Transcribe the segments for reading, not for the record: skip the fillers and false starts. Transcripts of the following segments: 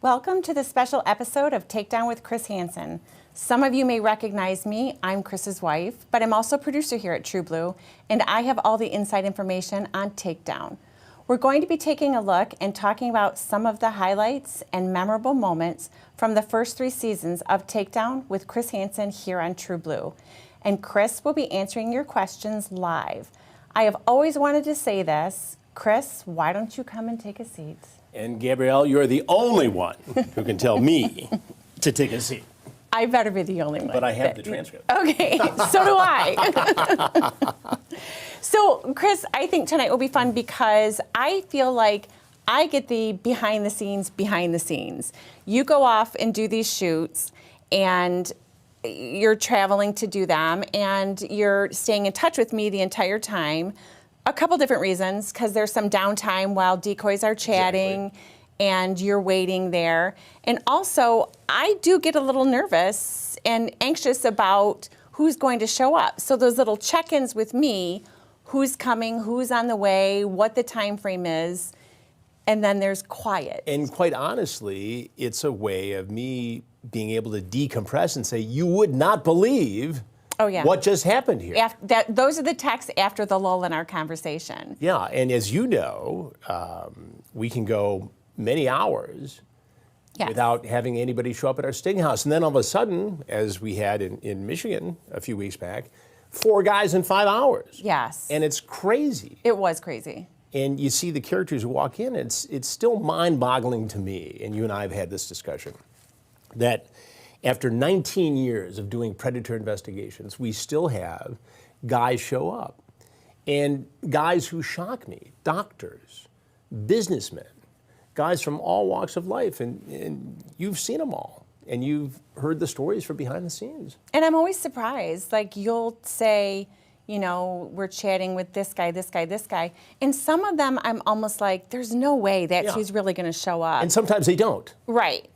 Welcome to the special episode of Takedown with Chris Hansen. Some of you may recognize me. I'm Chris's wife, but I'm also producer here at True Blue, and I have all the inside information on Takedown. We're going to be taking a look and talking about some of the highlights and memorable moments from the first 3 seasons of Takedown with Chris Hansen here on True Blue. And Chris will be answering your questions live. I have always wanted to say this. Chris, why don't you come and take a seat? And Gabrielle, you're the only one who can tell me to take a seat. I better be the only one. But I have the transcript. Okay, so do I. So, Chris, I think tonight will be fun because I feel like I get the behind the scenes. You go off and do these shoots, and you're traveling to do them, and you're staying in touch with me the entire time. A couple different reasons, because there's some downtime while decoys are chatting. Exactly. And you're waiting there. And also, I do get a little nervous and anxious about who's going to show up. So those little check-ins with me, who's coming, who's on the way, what the time frame is, and then there's quiet. And quite honestly, it's a way of me being able to decompress and say, you would not believe what just happened here. Those are the texts after the lull in our conversation. Yeah, and as you know, we can go many hours without having anybody show up at our sting house. And then all of a sudden, as we had in Michigan a few weeks back, 4 guys in 5 hours. Yes. And it's crazy. It was crazy. And you see the characters who walk in, it's still mind-boggling to me, and you and I have had this discussion, that after 19 years of doing predator investigations, we still have guys show up. And guys who shock me, doctors, businessmen, guys from all walks of life, and you've seen them all, and you've heard the stories from behind the scenes. And I'm always surprised, like you'll say, you know, we're chatting with this guy, and some of them I'm almost like, there's no way that she's really gonna show up. And sometimes they don't. Right,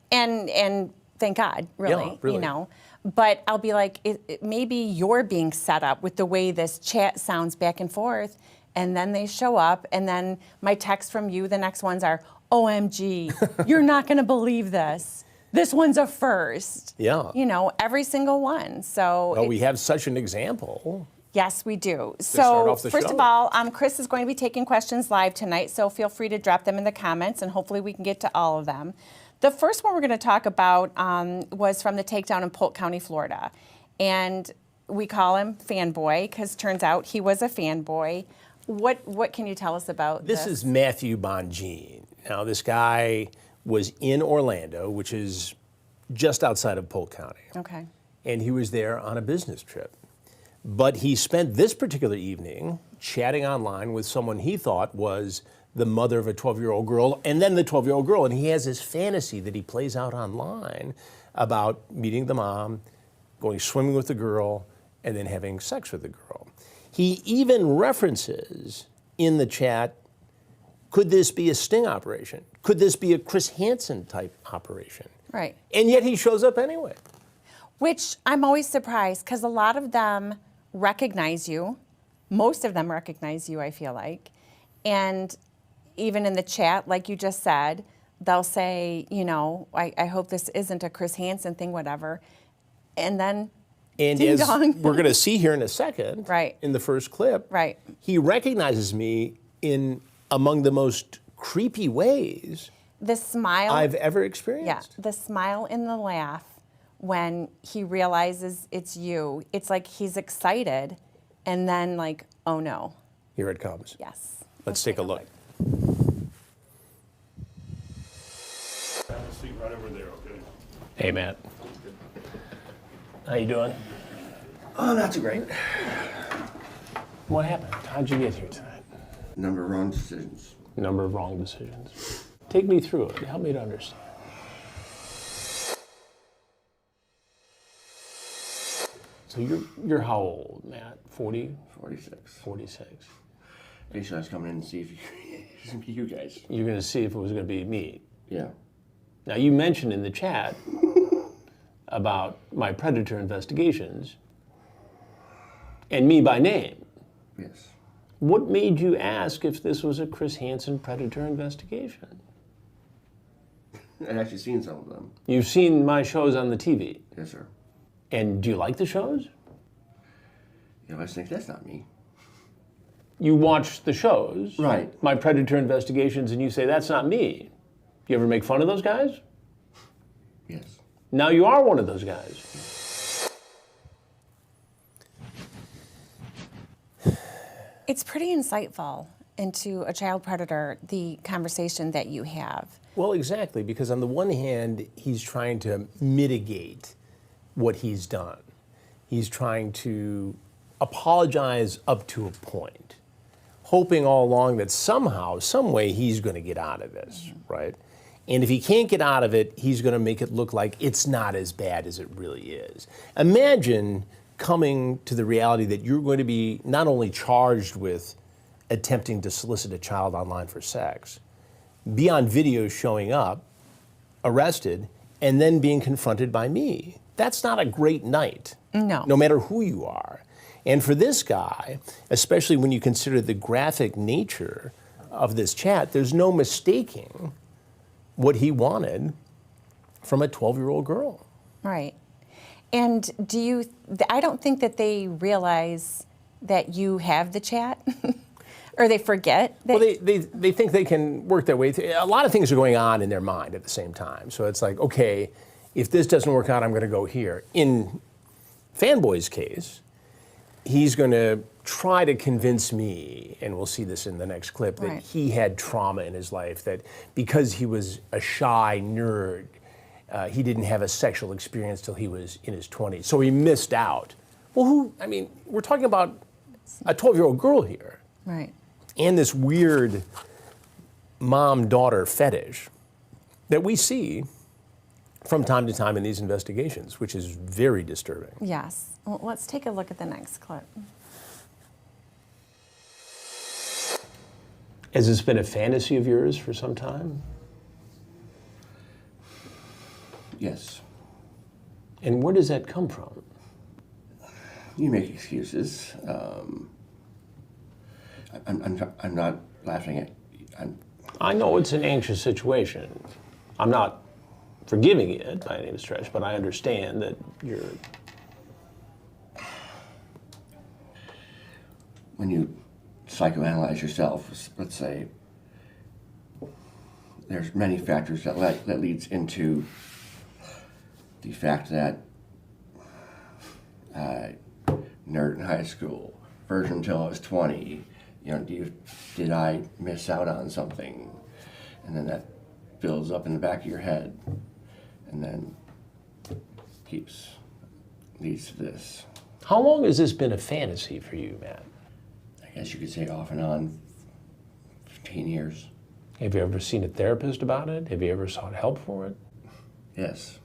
and thank God, really, you know. But I'll be like, maybe you're being set up with the way this chat sounds back and forth, and then they show up, and then my text from you, the next ones are, OMG, you're not gonna believe this. This one's a first. Yeah. You know, every single one, so. Well, we have such an example Yes, we do. start So off the first show. of all, Chris is going to be taking questions live tonight, so feel free to drop them in the comments, and hopefully we can get to all of them. The first one we're going to talk about was from the Takedown in Polk County, Florida. And we call him Fanboy because turns out he was a fanboy. What can you tell us about this? This is Matthew Bongine. Now, this guy was in Orlando, which is just outside of Polk County. Okay. And he was there on a business trip. But he spent this particular evening chatting online with someone he thought was the mother of a 12-year-old girl, and then the 12-year-old girl. And he has this fantasy that he plays out online about meeting the mom, going swimming with the girl, and then having sex with the girl. He even references in the chat, could this be a sting operation? Could this be a Chris Hansen type operation? Right. And yet he shows up anyway. Which I'm always surprised because a lot of them recognize you. Most of them recognize you, I feel like. And even in the chat, like you just said, they'll say, you know, I hope this isn't a Chris Hansen thing, whatever. And then And ding as dong. we're going to see here in a second, Right. in the first clip, Right. he recognizes me in among the most creepy ways The smile. I've ever Yeah, experienced. the smile and the laugh when he realizes it's you. It's like he's excited and then like, oh no. Here it comes. Yes. Let's take a look. Have a seat right over there, okay? Hey, Matt. How you doing? Oh, not too great. What happened? How'd you get here tonight? Number of wrong decisions. Number of wrong decisions. Take me through it. Help me to understand. So you're how old, Matt? 40? 46. 46. Basically, I was coming in to see if you guys. You're going to see if it was going to be me. Yeah. Now, you mentioned in the chat about my predator investigations and me by name. Yes. What made you ask if this was a Chris Hansen predator investigation? I've actually seen some of them. You've seen my shows on the TV. Yes, sir. And do you like the shows? You know, I think that's not me. You watch the shows, Right. my predator investigations, and you say, that's not me. You ever make fun of those guys? Yes. Now you are one of those guys. It's pretty insightful into a child predator, the conversation that you have. Well, exactly, because on the one hand, he's trying to mitigate what he's done. He's trying to apologize up to a point, hoping all along that somehow, some way, he's going to get out of this, right? And if he can't get out of it, he's going to make it look like it's not as bad as it really is. Imagine coming to the reality that you're going to be not only charged with attempting to solicit a child online for sex, be on video showing up, arrested, and then being confronted by me. That's not a great night. No. No matter who you are. And for this guy, especially when you consider the graphic nature of this chat, there's no mistaking what he wanted from a 12-year-old girl. Right. And I don't think that they realize that you have the chat or they forget. That, Well, they think they can work their way through. A lot of things are going on in their mind at the same time. So it's like, okay, if this doesn't work out, I'm going to go here. In Fanboy's case, he's going to try to convince me, and we'll see this in the next clip, that Right. he had trauma in his life, that because he was a shy nerd, he didn't have a sexual experience till he was in his 20s. So he missed out. Well, we're talking about a 12-year-old girl here. right. And this weird mom-daughter fetish that we see from time to time in these investigations, which is very disturbing. Yes. Well, let's take a look at the next clip. Has this been a fantasy of yours for some time? Yes. And where does that come from? You make excuses. I'm not laughing at. I know it's an anxious situation. I'm not forgiving it by any stretch, but I understand that you're... when you psychoanalyze yourself, let's say, there's many factors that leads into the fact that nerd in high school, virgin until I was 20, did I miss out on something? And then that builds up in the back of your head, and then leads to this. How long has this been a fantasy for you, Matt? I guess you could say off and on 15 years. Have you ever seen a therapist about it? Have you ever sought help for it? Yes.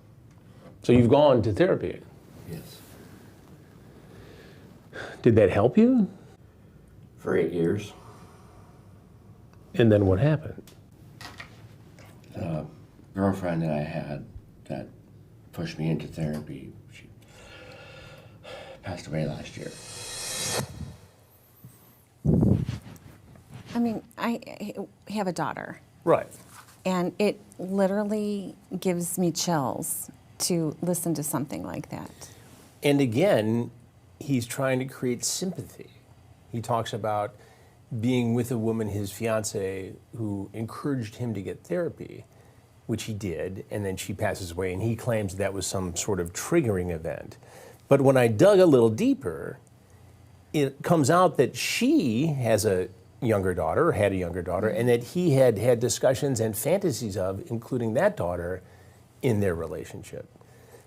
So you've gone to therapy. Yes. Did that help you? For 8 years. And then what happened? The girlfriend that I had that pushed me into therapy, she passed away last year. I mean, I have a daughter, Right. and it literally gives me chills to listen to something like that. And again, he's trying to create sympathy. He talks about being with a woman, his fiance, who encouraged him to get therapy, which he did, and then she passes away, and he claims that was some sort of triggering event. But when I dug a little deeper, it comes out that she has a younger daughter, or had a younger daughter, and that he had had discussions and fantasies of including that daughter in their relationship.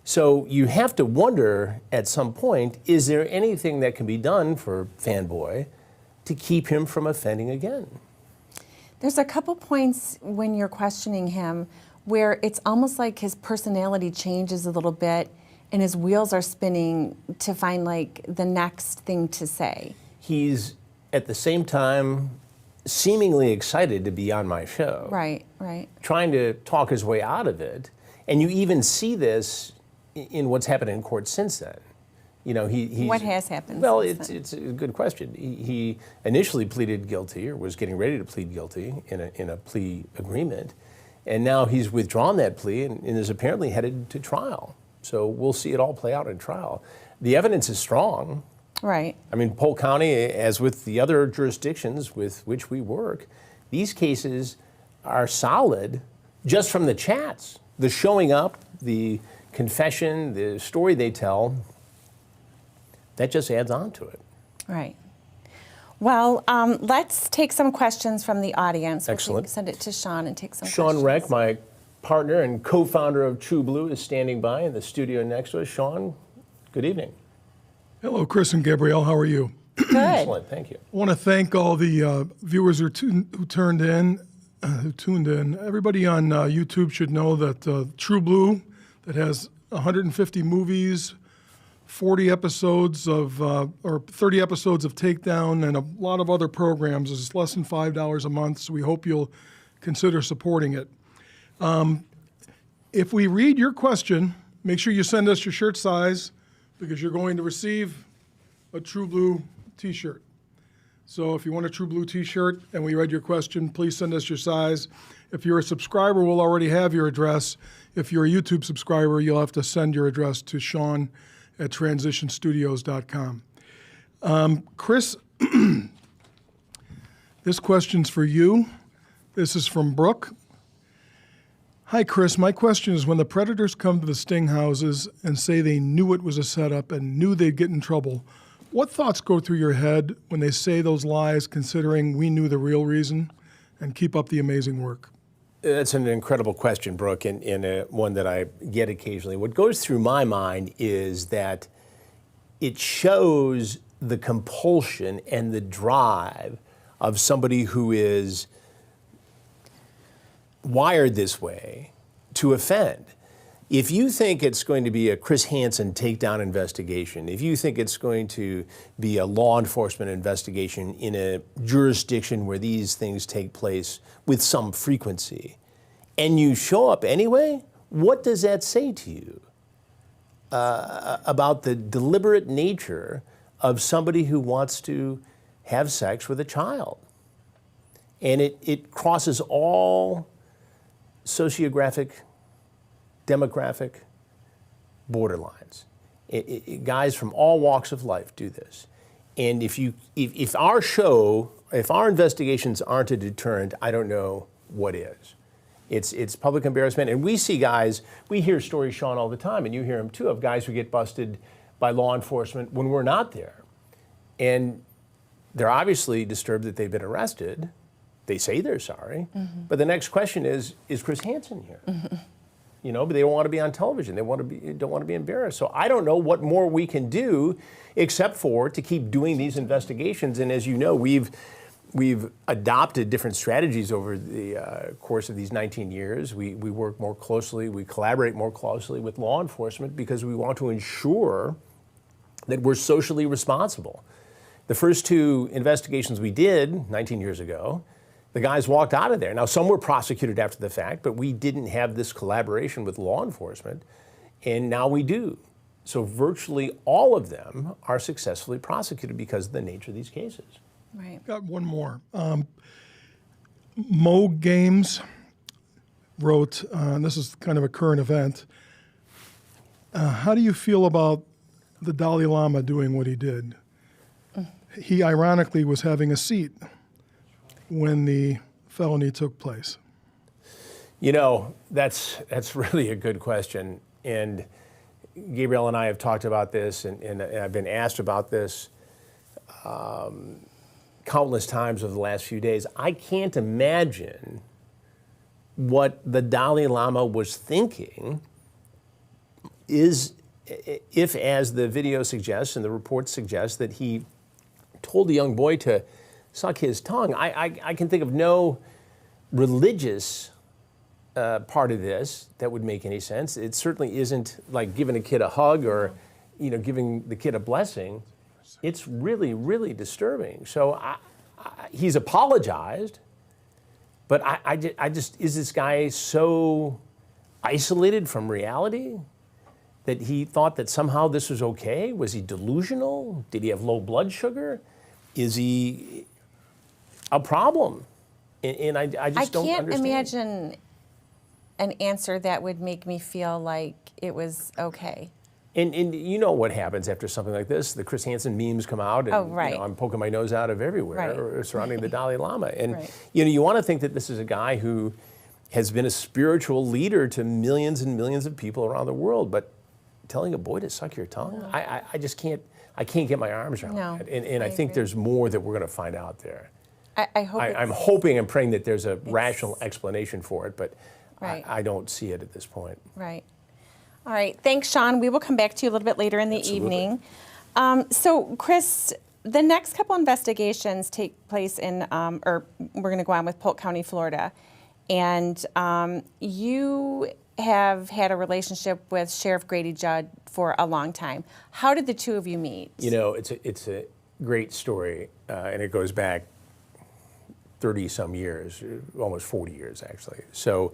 So you have to wonder at some point, is there anything that can be done for Fanboy to keep him from offending again? There's a couple points when you're questioning him where it's almost like his personality changes a little bit and his wheels are spinning to find like the next thing to say. He's at the same time seemingly excited to be on my show. Right, right. Trying to talk his way out of it. And you even see this in what's happened in court since then. What has happened? Well, since it's a good question. He initially pleaded guilty, or was getting ready to plead guilty in a plea agreement, and now he's withdrawn that plea and is apparently headed to trial. So we'll see it all play out in trial. The evidence is strong. Right. I mean, Polk County, as with the other jurisdictions with which we work, these cases are solid just from the chats, the showing up, the confession, the story they tell. That just adds on to it. Right. Well, let's take some questions from the audience. Excellent. Send it to Sean and take some Sean questions. Reck, my partner and co-founder of True Blue, is standing by in the studio next to us. Sean, good evening. Hello, Chris and Gabrielle. How are you? Good. Excellent, thank you. I want to thank all the viewers who tuned in. Everybody on YouTube should know that True Blue, that has 150 movies, 40 episodes of, or 30 episodes of Takedown, and a lot of other programs, is less than $5 a month, so we hope you'll consider supporting it. If we read your question, make sure you send us your shirt size, because you're going to receive a True Blue t-shirt. So if you want a True Blue t-shirt and we read your question, please send us your size. If you're a subscriber, we'll already have your address. If you're a YouTube subscriber, you'll have to send your address to Sean@transitionstudios.com. Chris, this question's for you. This is from Brooke. Hi, Chris. My question is, when the predators come to the sting houses and say they knew it was a setup and knew they'd get in trouble, what thoughts go through your head when they say those lies, considering we knew the real reason? And keep up the amazing work. That's an incredible question, Brooke, and one that I get occasionally. What goes through my mind is that it shows the compulsion and the drive of somebody who is wired this way to offend. If you think it's going to be a Chris Hansen takedown investigation, if you think it's going to be a law enforcement investigation in a jurisdiction where these things take place with some frequency, and you show up anyway, what does that say to you about the deliberate nature of somebody who wants to have sex with a child? And it crosses all sociographic, demographic borderlines. Guys from all walks of life do this. And if our investigations aren't a deterrent, I don't know what is. It's public embarrassment. And we see guys, we hear stories, Sean, all the time, and you hear them too, of guys who get busted by law enforcement when we're not there. And they're obviously disturbed that they've been arrested. They say they're sorry. But the next question is Chris Hansen here? You know, but they don't want to be on television. They don't want to be embarrassed. So I don't know what more we can do except for to keep doing these investigations. And as you know, we've adopted different strategies over the course of these 19 years. We work more closely, we collaborate more closely with law enforcement because we want to ensure that we're socially responsible. The first two investigations we did 19 years ago, the guys walked out of there. Now, some were prosecuted after the fact, but we didn't have this collaboration with law enforcement, and now we do. So virtually all of them are successfully prosecuted because of the nature of these cases. Right. Got one more. Mo Games wrote, and this is kind of a current event, how do you feel about the Dalai Lama doing what he did? He ironically was having a seat when the felony took place. You know, that's really a good question. And Gabriel and I have talked about this, and I've been asked about this countless times over the last few days. I can't imagine what the Dalai Lama was thinking if, as the video suggests and the report suggests, that he told the young boy to suck his tongue. I can think of no religious part of this that would make any sense. It certainly isn't like giving a kid a hug or, you know, giving the kid a blessing. It's really, really disturbing. So he's apologized, but I just, is this guy so isolated from reality that he thought that somehow this was okay? Was he delusional? Did he have low blood sugar? Is he a problem? And I just don't understand. I can't imagine an answer that would make me feel like it was okay. And you know what happens after something like this? The Chris Hansen memes come out, and right. You know, I'm poking my nose out of everywhere Right. surrounding the Dalai Lama. And Right. you know, you want to think that this is a guy who has been a spiritual leader to millions and millions of people around the world, but telling a boy to suck your tongue, I just can't. I can't get my arms around that. And I think agree. there's more that we're going to find out there. I hope I'm hoping and praying that there's a rational explanation for it, but Right. I don't see it at this point. Right. All right. Thanks, Sean. We will come back to you a little bit later in the evening. So, Chris, the next couple investigations take place in, or we're going to go on with Polk County, Florida. And you have had a relationship with Sheriff Grady Judd for a long time. How did the two of you meet? You know, it's a great story, and it goes back 30-some years, almost 40 years, actually. So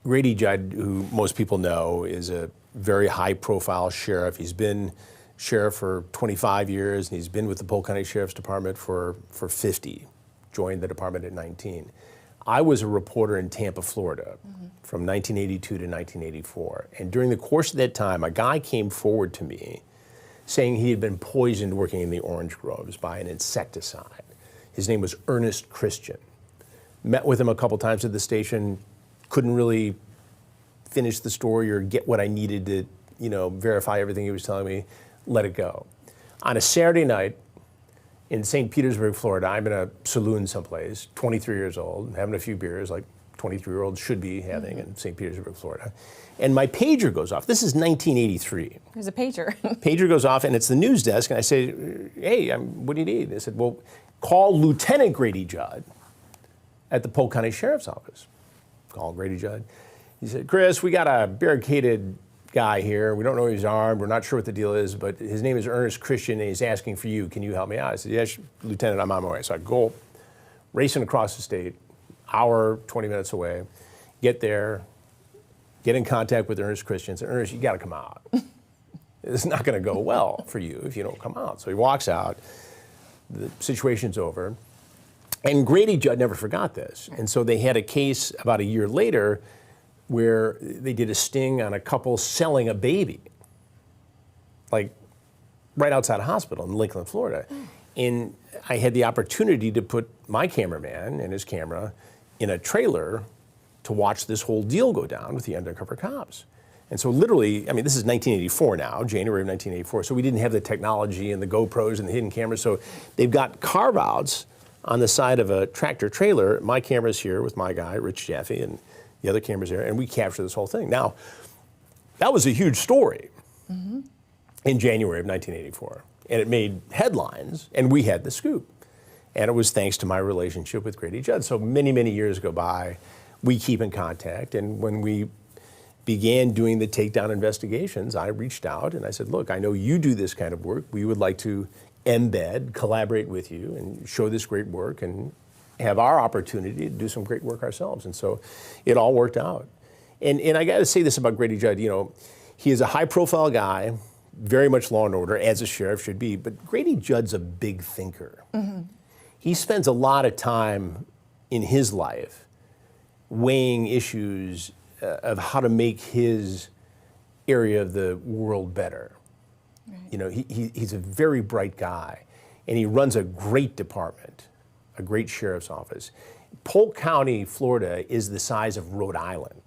Grady Judd, who most people know, is a very high-profile sheriff. He's been sheriff for 25 years, and he's been with the Polk County Sheriff's Department for 50, joined the department at 19. I was a reporter in Tampa, Florida, from 1982 to 1984. And during the course of that time, a guy came forward to me saying he had been poisoned working in the orange groves by an insecticide. His name was Ernest Christian. Met with him a couple times at the station, couldn't really finish the story or get what I needed to, you know, verify everything he was telling me, let it go. On a Saturday night in St. Petersburg, Florida, I'm in a saloon someplace, 23 years old, having a few beers like 23-year-olds should be having in St. Petersburg, Florida. And my pager goes off. This is 1983. There's a pager. Pager goes off, and it's the news desk, and I say, hey, what do you need? They said, well, call Lieutenant Grady Judd at the Polk County Sheriff's Office. Call Grady Judd. He said, Chris, we got a barricaded guy here. We don't know he's armed. We're not sure what the deal is, but his name is Ernest Christian, and he's asking for you. Can you help me out? I said, yes, Lieutenant, I'm on my way. So I go racing across the state, hour, 20 minutes away, get there, get in contact with Ernest Christian. Say, Ernest, you got to come out. It's not going to go well for you if you don't come out. So he walks out. The situation's over. And Grady Judd never forgot this. And so they had a case about a year later where they did a sting on a couple selling a baby. Like right outside a hospital in Lakeland, Florida. And I had the opportunity to put my cameraman and his camera in a trailer to watch this whole deal go down with the undercover cops. And so literally, I mean, this is 1984 now, January of 1984, so we didn't have the technology and the GoPros and the hidden cameras, so they've got carve-outs on the side of a tractor trailer. My camera's here with my guy, Rich Jaffe, and the other camera's there, and we capture this whole thing. Now, that was a huge story in January of 1984, and it made headlines, and we had the scoop. And it was thanks to my relationship with Grady Judd. So many, many years go by, we keep in contact, and when we began doing the takedown investigations, I reached out and I said, look, I know you do this kind of work. We would like to embed, collaborate with you and show this great work and have our opportunity to do some great work ourselves. And so it all worked out. And I got to say this about Grady Judd, you know, he is a high profile guy, very much law and order, as a sheriff should be, but Grady Judd's a big thinker. He spends a lot of time in his life weighing issues of how to make his area of the world better. Right. You know, he's a very bright guy, and he runs a great department, a great sheriff's office. Polk County, Florida, is the size of Rhode Island.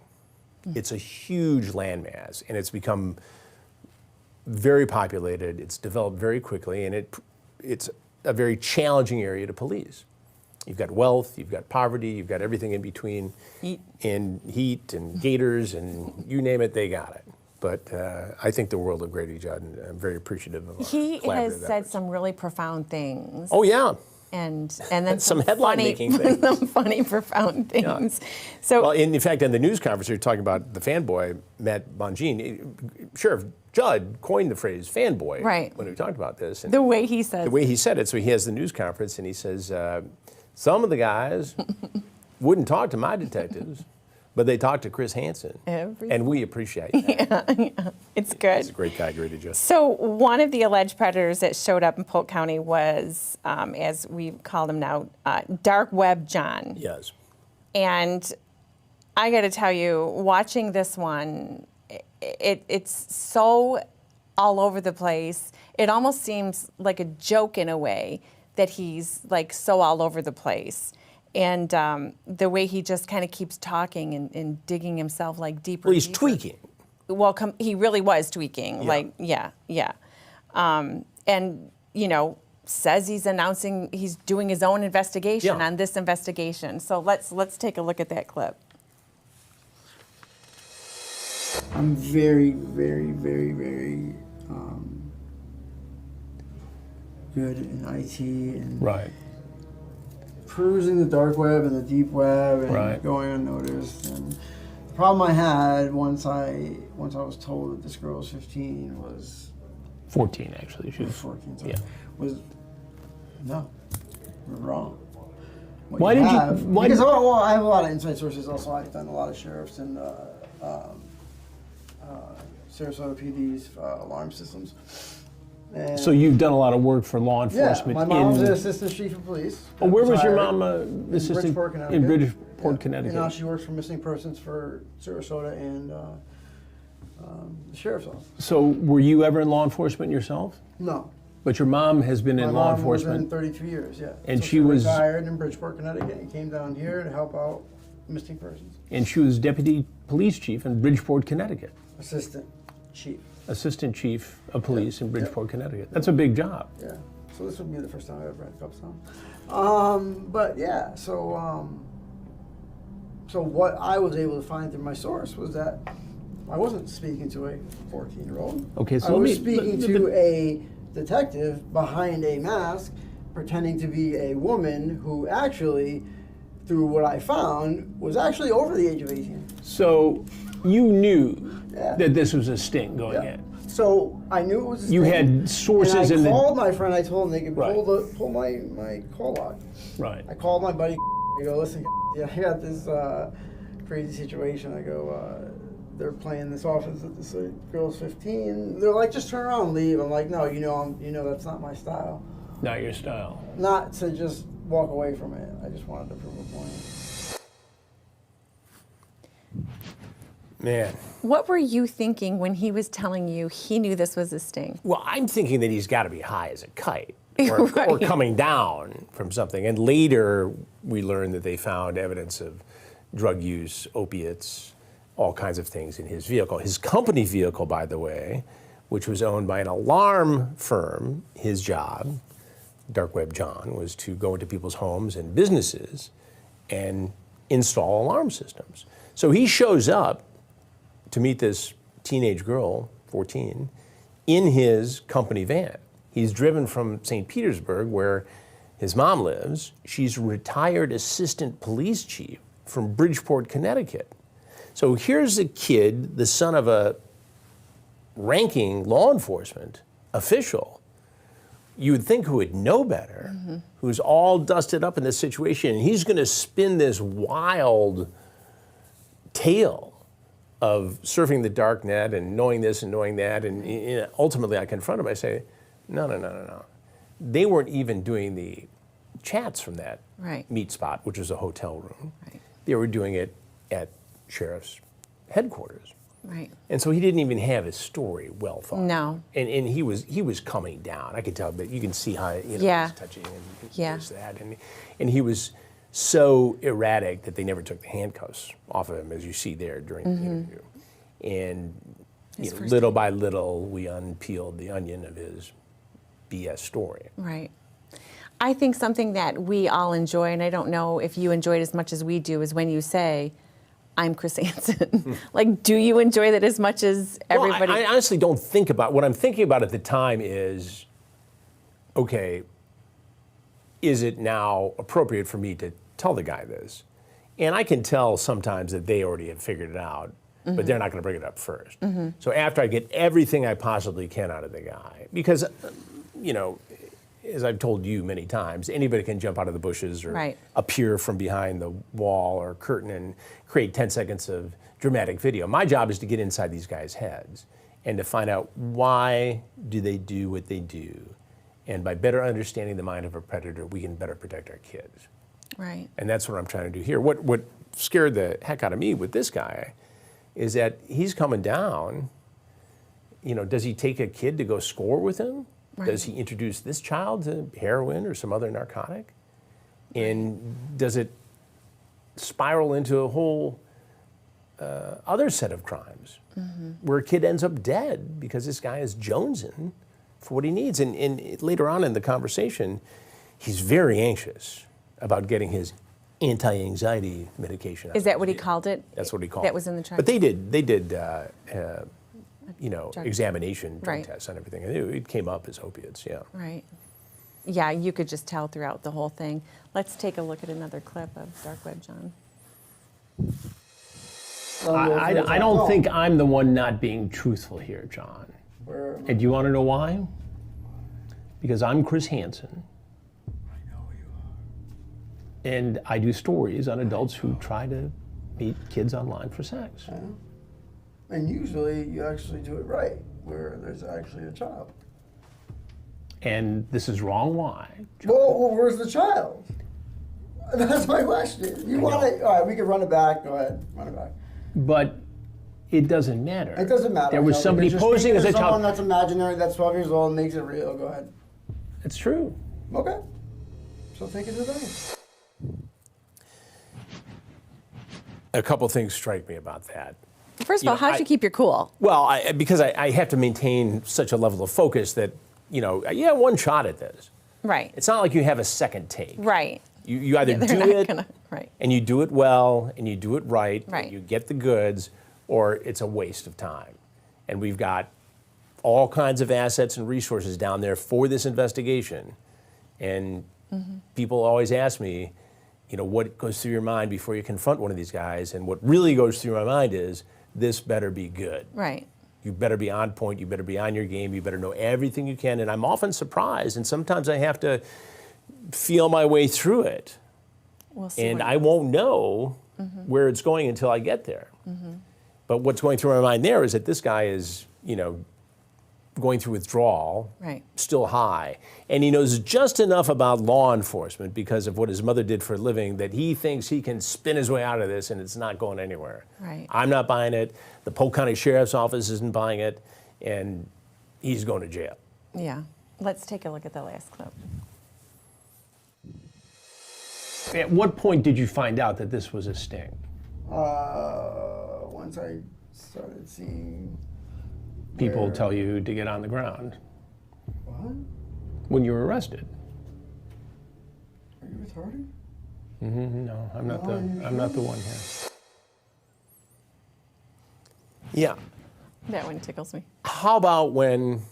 It's a huge landmass, and it's become very populated. It's developed very quickly, and it's a very challenging area to police. You've got wealth, you've got poverty, you've got everything in between, and heat and gators and you name it, they got it. But I think the world of Grady Judd, and I'm very appreciative of our He collaborative has said efforts. some really profound things. Oh yeah. And then Some headline-making things. some funny, profound things. So, Well, in fact, in the news conference, you're talking about the fanboy, Matt Bongine. Sheriff Judd coined the phrase fanboy Right. when we talked about this. And the way he says the way he said it, so he has the news conference and he says, some of the guys wouldn't talk to my detectives, but they talked to Chris Hansen. And we appreciate that. it's good. He's a great guy, Grady Judd. So one of the alleged predators that showed up in Polk County was, as we call him now, Dark Web John. Yes. And I got to tell you, watching this one, it's so all over the place. It almost seems like a joke in a way that he's like so all over the place. And the way he just kind of keeps talking and digging himself like deeper. Well, he's deeper. tweaking. Well, he really was tweaking. Yeah. And, you know, says he's doing his own investigation Yeah. on this investigation. So let's take a look at that clip. I'm very, very, very, very good in IT and Right. perusing the dark web and the deep web and Right. going unnoticed. And the problem I had once I was told that this girl was 15 was 14, actually. She was 14. Sorry, Yeah. was no, we're wrong. What Why you did you- have- why because did- I have a lot of inside sources. Also, I've done a lot of sheriffs and Sarasota PD's alarm systems. And So you've done a lot of work for law yeah, enforcement my mom was in... an assistant chief of police. Oh, where was your retired mom assistant? Bridgeport, Connecticut. In Bridgeport, Yeah. Connecticut. And now she works for missing persons for Sarasota and the sheriff's office. So were you ever in law enforcement yourself? No. But your mom has been in My law mom was enforcement. in 32 years, yeah. And So she was- retired in Bridgeport, Connecticut, and came down here to help out missing persons. And she was deputy police chief in Bridgeport, Connecticut. Assistant chief, Assistant chief of police in Bridgeport, Connecticut. That's a big job. yeah. So this would be the first time I've ever had cups on. But yeah, so what I was able to find through my source was that I wasn't speaking to a 14-year-old. Okay, so I let was me- speaking to a detective behind a mask, pretending to be a woman who actually, through what I found, was actually over the age of 18. So you knew Yeah. that this was a sting going Yeah. in. So I knew it was. A You sting, had sources in and the... I called my friend. I told him they could Right. pull my call log. Right. I called my buddy. I go, listen, yeah, I got this crazy situation. I go, they're playing this offense at this girl's 15. They're like, just turn around and leave. I'm like, no, you know that's not my style. Not your style. Not to just walk away from it. I just wanted to prove a point. Man, What were you thinking when he was telling you he knew this was a sting? Well, I'm thinking that he's got to be high as a kite or, or coming down from something. And later, we learned that they found evidence of drug use, opiates, all kinds of things in his vehicle. His company vehicle, by the way, which was owned by an alarm firm, his job, Dark Web John, was to go into people's homes and businesses and install alarm systems. So he shows up to meet this teenage girl, 14, in his company van. He's driven from St. Petersburg, where his mom lives. She's a retired assistant police chief from Bridgeport, Connecticut. So here's a kid, the son of a ranking law enforcement official, you would think who would know better, who's all dusted up in this situation, and he's going to spin this wild tale of surfing the dark net and knowing this and knowing that, and ultimately I confront him. I say, no. They weren't even doing the chats from that meet spot, which was a hotel room. Right. They were doing it at sheriff's headquarters. Right. And so he didn't even have his story well thought. No. And he was coming down. I could tell, but you can see how he's touching and this, that, and he was so erratic that they never took the handcuffs off of him, as you see there during the interview. And little by little, we unpeeled the onion of his BS story. Right. I think something that we all enjoy, and I don't know if you enjoy it as much as we do, is when you say, I'm Chris Hansen. Like, do you enjoy that as much as everybody? Well, I honestly don't think about, what I'm thinking about at the time is, okay, is it now appropriate for me to tell the guy this? And I can tell sometimes that they already have figured it out, but they're not going to bring it up first. So after I get everything I possibly can out of the guy, because, as I've told you many times, anybody can jump out of the bushes or appear from behind the wall or curtain and create 10 seconds of dramatic video. My job is to get inside these guys' heads and to find out why do they do what they do. And by better understanding the mind of a predator, we can better protect our kids. Right. And that's what I'm trying to do here. What scared the heck out of me with this guy is that he's coming down. Does he take a kid to go score with him? Right. Does he introduce this child to heroin or some other narcotic? And does it spiral into a whole other set of crimes where a kid ends up dead because this guy is jonesing for what he needs? And later on in the conversation, he's very anxious about getting his anti-anxiety medication. Is that what he called it? That's what he called it. That was in the chart. But they did examination, drug tests and everything. And it came up as opiates, Right. Yeah, you could just tell throughout the whole thing. Let's take a look at another clip of Dark Web John. I don't think I'm the one not being truthful here, John. And do you want to know why? Because I'm Chris Hansen. I know you are. And I do stories on adults who try to meet kids online for sex. Yeah. And usually you actually do it right, where there's actually a child. And this is wrong. Why? Well, where's the child? That's my question. You want to? All right, we can run it back. Go ahead, run it back. But it doesn't matter. It doesn't matter. There was somebody posing as a child. Someone that's imaginary, that's 12 years old, makes it real. Go ahead. It's true. Okay. So take it to the bank. A couple things strike me about that. First of all, how'd you keep your cool? Well, because I have to maintain such a level of focus that, one shot at this. Right. It's not like you have a second take. Right. You either do it and you do it well and you do it right, and you get the goods, or it's a waste of time. And we've got all kinds of assets and resources down there for this investigation. And people always ask me, what goes through your mind before you confront one of these guys? And what really goes through my mind is, this better be good. Right. You better be on point, you better be on your game, you better know everything you can. And I'm often surprised, and sometimes I have to feel my way through it. We'll see. And I won't know where it's going until I get there. But what's going through my mind there is that this guy is, going through withdrawal, Right. still high. And he knows just enough about law enforcement because of what his mother did for a living that he thinks he can spin his way out of this and it's not going anywhere. Right. I'm not buying it. The Polk County Sheriff's Office isn't buying it. And he's going to jail. Yeah. Let's take a look at the last clip. At what point did you find out that this was a sting? Once I started seeing People where- tell you to get on the ground What? when you were arrested. Are you retarded? No, I'm not No, I'm not the one here. Yeah. That one tickles me. How about when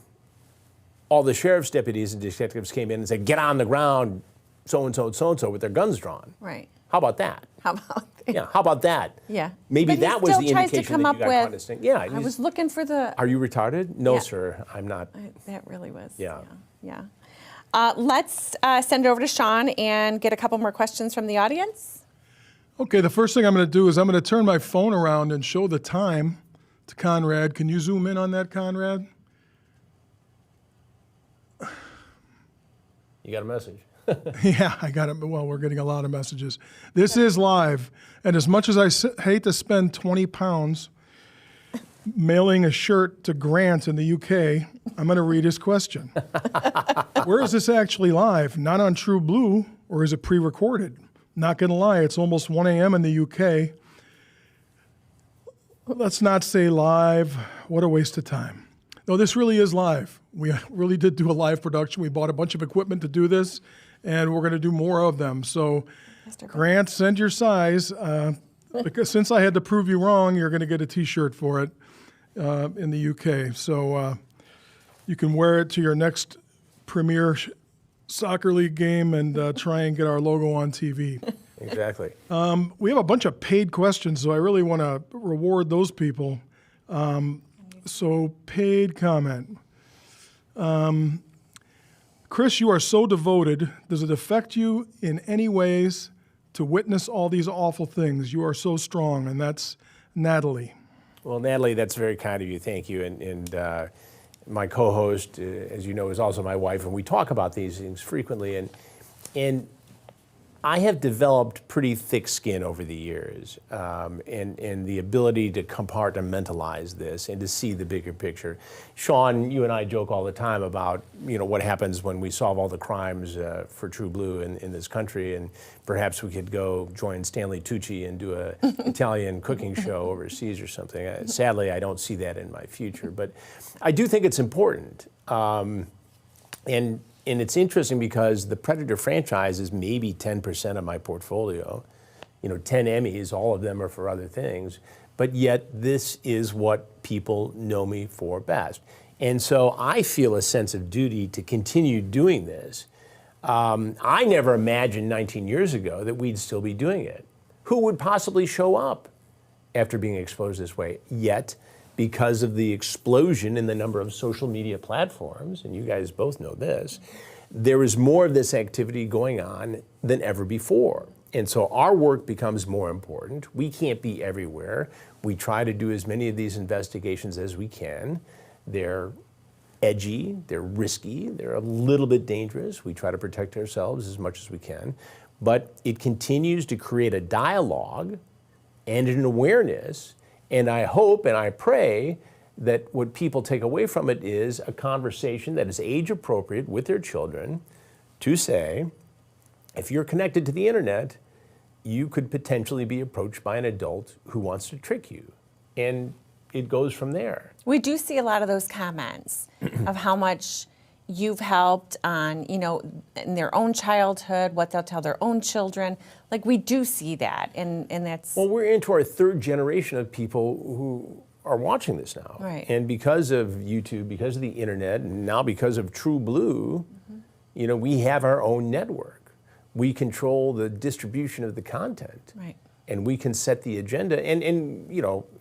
all the sheriff's deputies and detectives came in and said, get on the ground, so-and-so and so-and-so with their guns drawn? Right. How about that? How about Yeah, how about that? Yeah. Maybe But he that was still the tries to indication come that up you got with, caught a sting. Yeah. I was looking for the. Are you retarded? No, Yeah. sir, I'm not. That really was. Yeah. Yeah. Let's send it over to Sean and get a couple more questions from the audience. Okay, the first thing I'm going to do is I'm going to turn my phone around and show the time to Conrad. Can you zoom in on that, Conrad? You got a message. Yeah, I got it. Well, we're getting a lot of messages. This is live, and as much as I hate to spend 20 pounds mailing a shirt to Grant in the UK, I'm going to read his question. Where is this actually live? Not on True Blue, or is it pre-recorded? Not going to lie, it's almost 1 a.m. in the UK. Let's not say live. What a waste of time. No, this really is live. We really did do a live production. We bought a bunch of equipment to do this, and we're going to do more of them. So, Grant, send your size. Because since I had to prove you wrong, you're going to get a T-shirt for it in the UK. So you can wear it to your next Premier Soccer League game and try and get our logo on TV. Exactly. We have a bunch of paid questions, so I really want to reward those people. So paid comment. Chris, you are so devoted. Does it affect you in any ways to witness all these awful things? You are so strong, and that's Natalie. Well, Natalie, that's very kind of you. Thank you. And my co-host, as you know, is also my wife, and we talk about these things frequently. And I have developed pretty thick skin over the years, and the ability to compartmentalize this and to see the bigger picture. Sean, you and I joke all the time about what happens when we solve all the crimes for True Blue in this country, and perhaps we could go join Stanley Tucci and do an Italian cooking show overseas or something. Sadly, I don't see that in my future, but I do think it's important. And it's interesting because the Predator franchise is maybe 10% of my portfolio. 10 Emmys, all of them are for other things. But yet this is what people know me for best. And so I feel a sense of duty to continue doing this. I never imagined 19 years ago that we'd still be doing it. Who would possibly show up after being exposed this way? Yet, because of the explosion in the number of social media platforms, and you guys both know this, there is more of this activity going on than ever before. And so our work becomes more important. We can't be everywhere. We try to do as many of these investigations as we can. They're edgy, they're risky, they're a little bit dangerous. We try to protect ourselves as much as we can. But it continues to create a dialogue and an awareness. And I hope and I pray that what people take away from it is a conversation that is age appropriate with their children to say, if you're connected to the internet, you could potentially be approached by an adult who wants to trick you. And it goes from there. We do see a lot of those comments of how much you've helped on, in their own childhood, what they'll tell their own children. Like, we do see that, and that's... Well, we're into our third generation of people who are watching this now. Right. And because of YouTube, because of the internet, and now because of True Blue, we have our own network. We control the distribution of the content. Right. And we can set the agenda. And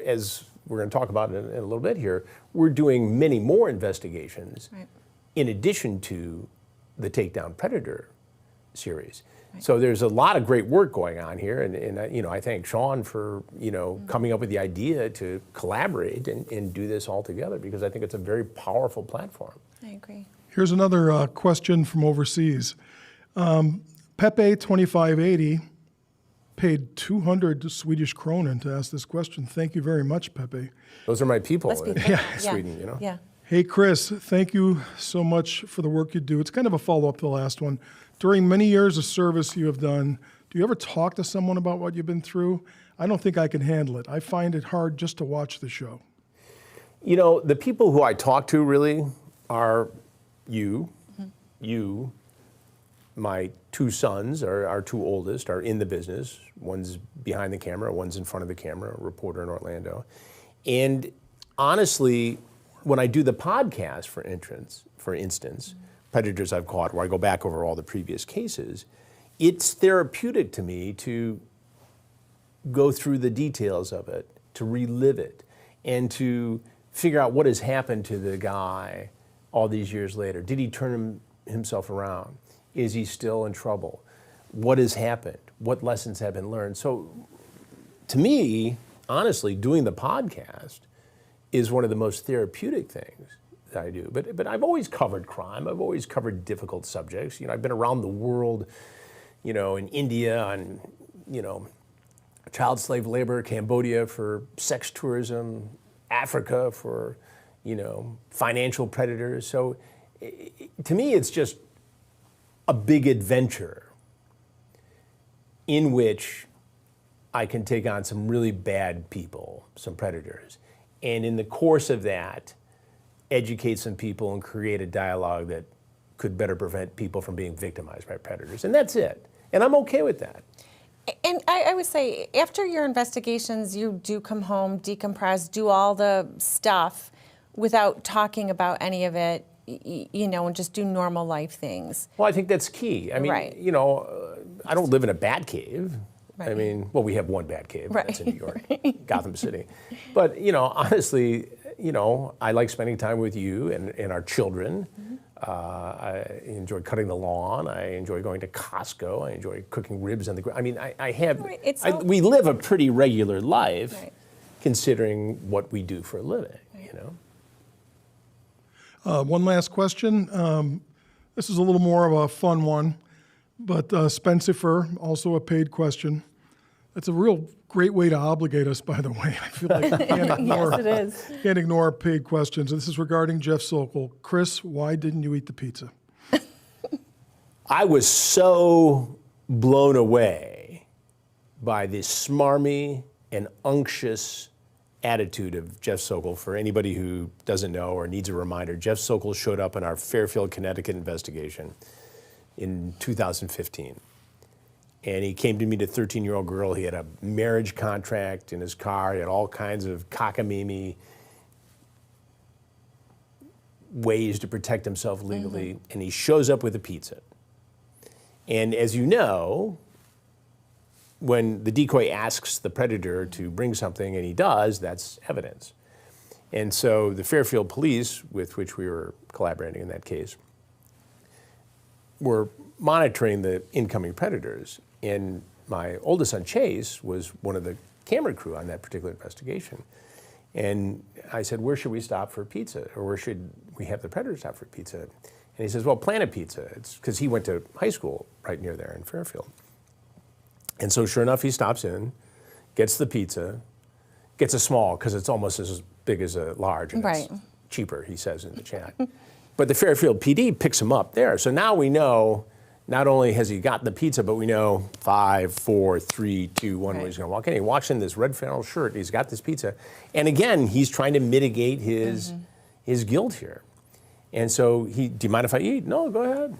as we're going to talk about in a little bit here, we're doing many more investigations Right. in addition to the Takedown Predator series. So there's a lot of great work going on here, and you know, I thank Sean for, you know, coming up with the idea to collaborate and do this all together, because I think it's a very powerful platform. I agree. Here's another question from overseas. Pepe 2580 paid 200 Swedish kronen to ask this question. Thank you very much, Pepe. Those are my people Must be in yeah. Sweden, you know. Yeah. Hey, Chris, thank you so much for the work you do. It's kind of a follow-up to the last one. During many years of service you have done, do you ever talk to someone about what you've been through? I don't think I can handle it. I find it hard just to watch the show. You know, the people who I talk to really are you, my two sons, our two oldest, are in the business. One's behind the camera, one's in front of the camera, a reporter in Orlando. And honestly, when I do the podcast, for instance, Predators I've Caught, where I go back over all the previous cases, it's therapeutic to me to go through the details of it, to relive it, and to figure out what has happened to the guy all these years later. Did he turn himself around? Is he still in trouble? What has happened? What lessons have been learned? So to me, honestly, doing the podcast is one of the most therapeutic things that I do. But I've always covered crime. I've always covered difficult subjects. You know, I've been around the world, you know, in India on, you know, child slave labor, Cambodia for sex tourism, Africa for, you know, financial predators. So to me, it's just a big adventure in which I can take on some really bad people, some predators. And in the course of that, educate some people and create a dialogue that could better prevent people from being victimized by predators. And that's it. And I'm okay with that. And I would say, after your investigations, you do come home, decompress, do all the stuff without talking about any of it, you know, and just do normal life things. Well, I think that's key. I mean, Right. you know, I don't live in a bat cave. I Right. mean, well, we have one bat cave. Right. That's in New York, Gotham City. But, you know, honestly, you know, I like spending time with you and our children. I enjoy cutting the lawn. I enjoy going to Costco. I enjoy cooking ribs on the grill. I mean, I have, Right, it's so- we live a pretty regular life, Right. considering what we do for a living, you know? One last question. This is a little more of a fun one, but Spensifer, also a paid question. That's a real great way to obligate us, by the way. I feel like we can't ignore, Yes, it is. can't ignore paid questions. This is regarding Jeff Sokol. Chris, why didn't you eat the pizza? I was so blown away by the smarmy and unctuous attitude of Jeff Sokol. For anybody who doesn't know or needs a reminder, Jeff Sokol showed up in our Fairfield, Connecticut investigation in 2015. And he came to meet a 13-year-old girl. He had a marriage contract in his car. He had all kinds of cockamamie ways to protect himself legally. And he shows up with a pizza. And as you know, when the decoy asks the predator to bring something and he does, that's evidence. And so the Fairfield police, with which we were collaborating in that case, were monitoring the incoming predators. And my oldest son, Chase, was one of the camera crew on that particular investigation. And I said, where should we stop for pizza? Or where should we have the predator stop for pizza? And he says, well, Planet Pizza. It's because he went to high school right near there in Fairfield. And so sure enough, he stops in, gets the pizza, gets a small because it's almost as big as a large, and Right. it's cheaper, he says in the chat. But the Fairfield PD picks him up there. So now we know, not only has he gotten the pizza, but we know 5, 4, 3, 2, 1, Right. where he's going to walk in. He walks in this red flannel shirt. He's got this pizza. And again, he's trying to mitigate his guilt here. And so do you mind if I eat? No, go ahead.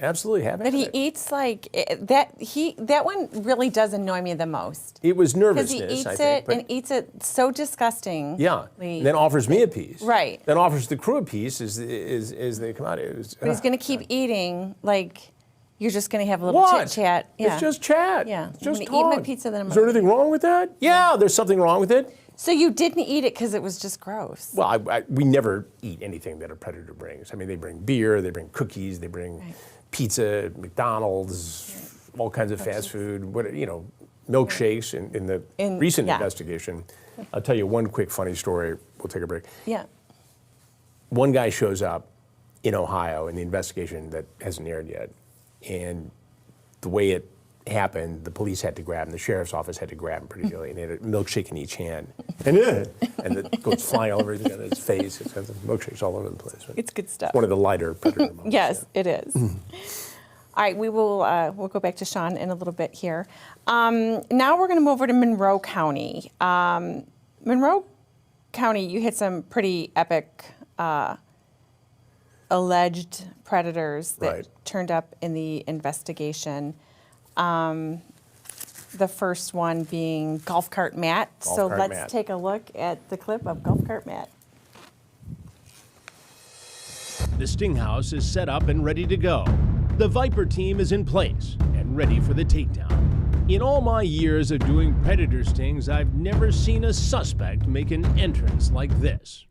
Absolutely, have But he it. eats like that. That one really does annoy me the most. It was Because nervousness, he eats I think. it but- and eats it so disgusting. Yeah, then offers me a piece. Right. Then offers the crew a piece as they come out. It was, But he's going to keep eating like you're just going to have a little what? chit chat. Yeah. It's just chat. Yeah. It's I'm just gonna eat my talk. pizza, then I'm Is there gonna anything wrong with that? Yeah, there's something wrong with it. So you didn't eat it because it was just gross. Well, we never eat anything that a predator brings. I mean, they bring beer, they bring cookies, they bring pizza, McDonald's, all kinds of fast food, milkshakes. In the recent investigation, I'll tell you one quick funny story. We'll take a break. Yeah. One guy shows up in Ohio in the investigation that hasn't aired yet, and the way it happened, the police had to grab him, the sheriff's office had to grab him pretty early, and they had a milkshake in each hand. And it goes flying all over his face. It has milkshakes all over the place. It's good stuff. One of the lighter predator moments. Yes, it is. All right, we'll go back to Sean in a little bit here. Now we're going to move over to Monroe County. Monroe County, you had some pretty epic alleged predators that turned up in the investigation. The first one being Golf Cart Matt. Let's take a look at the clip of Golf Cart Matt. The Sting House is set up and ready to go. The Viper team is in place and ready for the takedown. In all my years of doing predator stings, I've never seen a suspect make an entrance like this.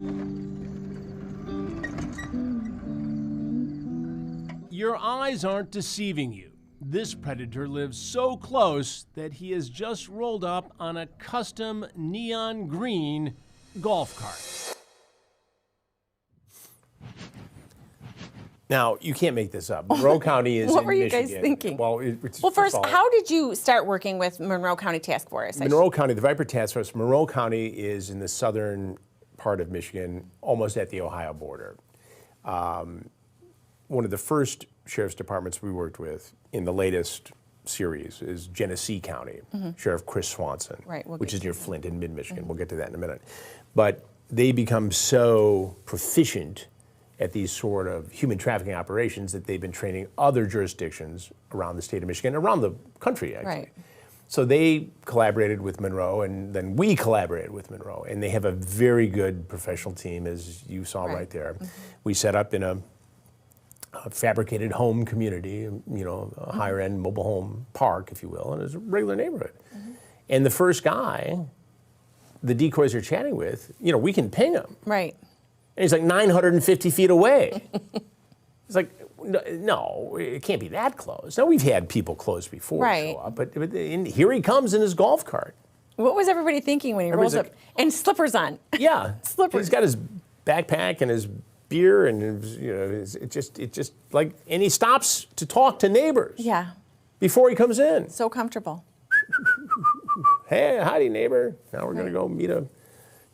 Your eyes aren't deceiving you. This predator lives so close that he has just rolled up on a custom neon green golf cart. Now, you can't make this up. Monroe County is What in were you Michigan. guys thinking? Well, First, how did you start working with Monroe County Task Force? Monroe County, the Viper Task Force, Monroe County is in the southern part of Michigan, almost at the Ohio border. One of the first sheriff's departments we worked with in the latest series is Genesee County, Sheriff Chris Swanson, which is near Flint in mid-Michigan. We'll get to that in a minute. But they become so proficient at these sort of human trafficking operations that they've been training other jurisdictions around the state of Michigan, around the country, actually. So they collaborated with Monroe, and then we collaborated with Monroe, and they have a very good professional team, as you saw right there. We set up in a fabricated home community, a higher-end mobile home park, if you will, and it's a regular neighborhood. And the first guy, the decoys are chatting with, we can ping him. Right. And he's like 950 feet away. It's like, no, it can't be that close. Now, we've had people close before show up, but here he comes in his golf cart. What was everybody thinking when he rolls up? And slippers on. Yeah. Slippers. He's got his backpack and his beer, and it just like, and he stops to talk to neighbors. Yeah. Before he comes in. So comfortable. Hey, howdy, neighbor. Now we're going to go meet a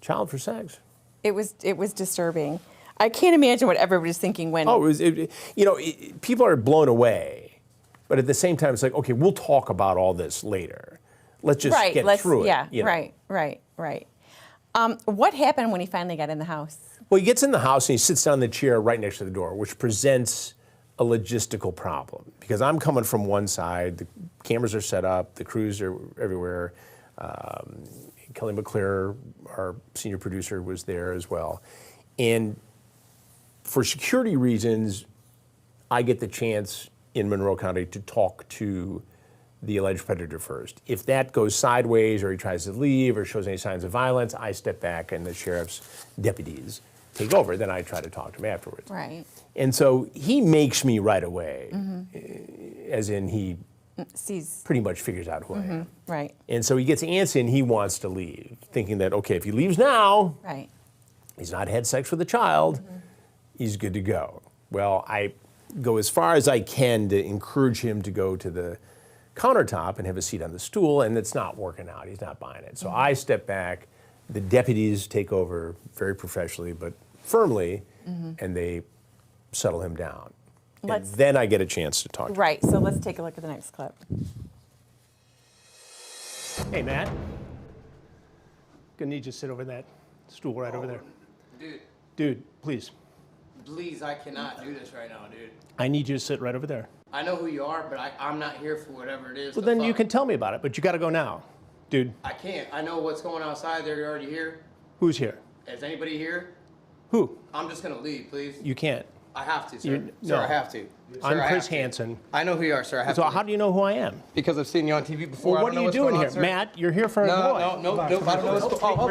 child for sex. It was disturbing. I can't imagine what everybody's thinking when. Oh, people are blown away, but at the same time, it's like, okay, we'll talk about all this later. Let's just get through it. Yeah, right. What happened when he finally got in the house? Well, he gets in the house and he sits down in the chair right next to the door, which presents a logistical problem because I'm coming from one side, the cameras are set up, the crews are everywhere. Kelly McClure, our senior producer, was there as well. And for security reasons, I get the chance in Monroe County to talk to the alleged predator first. If that goes sideways or he tries to leave or shows any signs of violence, I step back and the sheriff's deputies take over. Then I try to talk to him afterwards. Right. And so he makes me right away, as in he pretty much figures out who I am. Right. And so he gets antsy and he wants to leave, thinking that, okay, if he leaves now, he's not had sex with a child, he's good to go. Well, I go as far as I can to encourage him to go to the countertop and have a seat on the stool, and it's not working out. He's not buying it. So I step back, the deputies take over very professionally but firmly, and they settle him down. And then I get a chance to talk to him. Right, so let's take a look at the next clip. Hey, Matt. Gonna need you to sit over that stool right over there. Dude, please. Please, I cannot do this right now, dude. I need you to sit right over there. I know who you are, but I'm not here for whatever it is. Well, then you can tell me about it, but you gotta go now. Dude. I can't. I know what's going on outside. They're already here. Who's here? Is anybody here? Who? I'm just gonna leave, please. You can't. I have to, sir. You- Sir, no. I have to. Sir, I'm I Chris have to. Hansen. I know who you are, sir. I have So to. how do you know who I am? Because I've seen you on TV before. Well, I what don't are you know doing what's here? going on, sir. Matt, you're here for a boy. No, I don't know what's going on.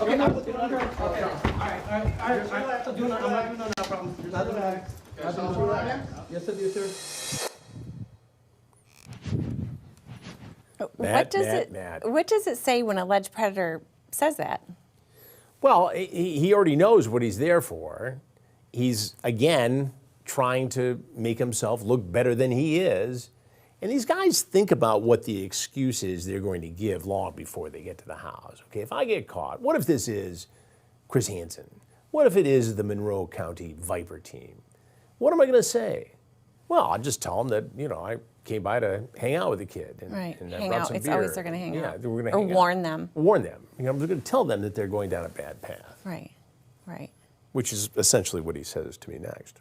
Okay. I'm not doing that. No problem. You're not doing that. Yes, I do, sir. Matt, Matt. What does it say when alleged predator says that? Well, he already knows what he's there for. He's, again, trying to make himself look better than he is. And these guys think about what the excuse is they're going to give long before they get to the house. Okay, if I get caught, what if this is Chris Hansen? What if it is the Monroe County Viper team? What am I going to say? Well, I'll just tell them that, I came by to hang out with the kid. And, Right. and I Hang brought out. some It's beer. always they're going to hang out. We're gonna or hang out. warn them. Warn them. I'm going to tell them that they're going down a bad path, Right. Right. which is essentially what he says to me next.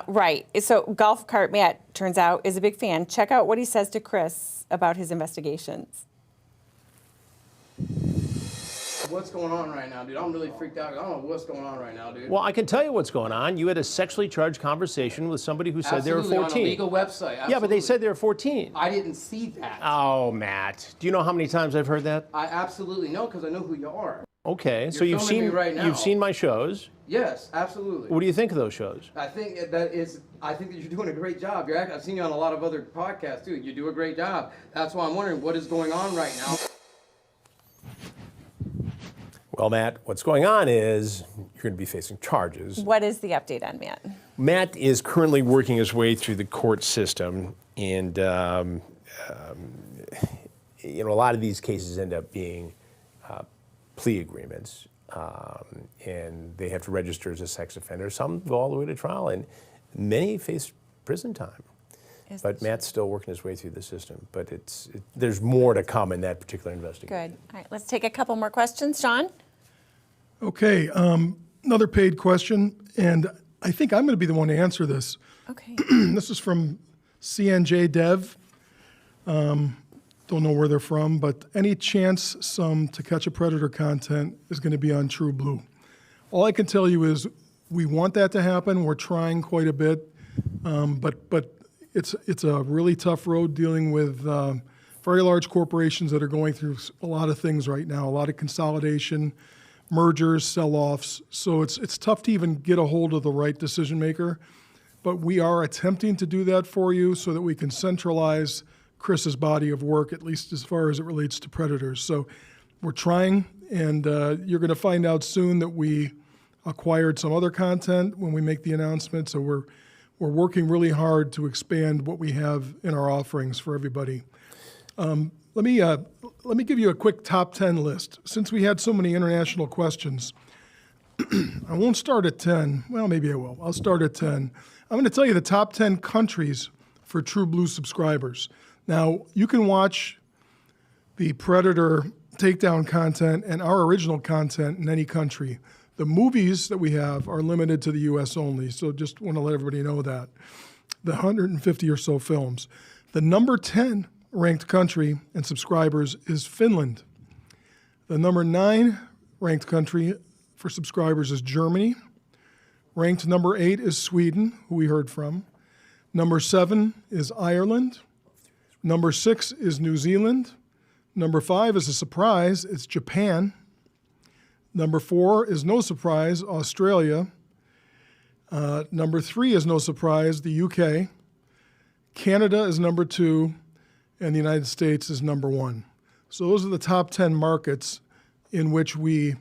Right. So Golf Cart Matt, turns out, is a big fan. Check out what he says to Chris about his investigations. What's going on right now, dude? I'm really freaked out. I don't know what's going on right now, dude. Well, I can tell you what's going on. You had a sexually charged conversation with somebody who said Absolutely, they were 14. on a legal website. Yeah, but they Absolutely. said they were 14. I didn't see that. Oh, Matt. Do you know how many times I've heard that? I absolutely know because I know who you are. Okay, so you've filming me seen right now. you've seen my shows. Yes, absolutely. What do you think of those shows? I think that you're doing a great job. I've seen you on a lot of other podcasts too. You do a great job. That's why I'm wondering what is going on right now. Well, Matt, what's going on is you're going to be facing charges. What is the update on Matt? Matt is currently working his way through the court system, and a lot of these cases end up being plea agreements, and they have to register as a sex offender. Some go all the way to trial, and many face prison time. But Matt's still working his way through the system. But there's more to come in that particular investigation. Good. All right, let's take a couple more questions. Sean? Okay, another paid question, and I think I'm going to be the one to answer this. Okay. This is from CNJ Dev. Don't know where they're from, but any chance some To Catch a Predator content is going to be on True Blue? All I can tell you is we want that to happen. We're trying quite a bit, but it's a really tough road dealing with very large corporations that are going through a lot of things right now, a lot of consolidation, mergers, sell-offs. So it's tough to even get a hold of the right decision maker. But we are attempting to do that for you so that we can centralize Chris's body of work, at least as far as it relates to predators. So we're trying, and you're going to find out soon that we acquired some other content when we make the announcement. So we're working really hard to expand what we have in our offerings for everybody. Let me give you a quick top 10 list. Since we had so many international questions, I won't start at 10. Well, maybe I will. I'll start at 10. I'm going to tell you the top 10 countries for True Blue subscribers. Now, you can watch the Predator Takedown content and our original content in any country. The movies that we have are limited to the U.S. only, so just want to let everybody know that. The 150 or so films. The number 10 ranked country in subscribers is Finland. The number 9 ranked country for subscribers is Germany. Ranked number 8 is Sweden, who we heard from. Number 7 is Ireland. Number 6 is New Zealand. Number 5 is a surprise, it's Japan. Number 4 is no surprise, Australia. Number 3 is no surprise, the UK. Canada is number 2, and the United States is number 1. So those are the top 10 markets in which we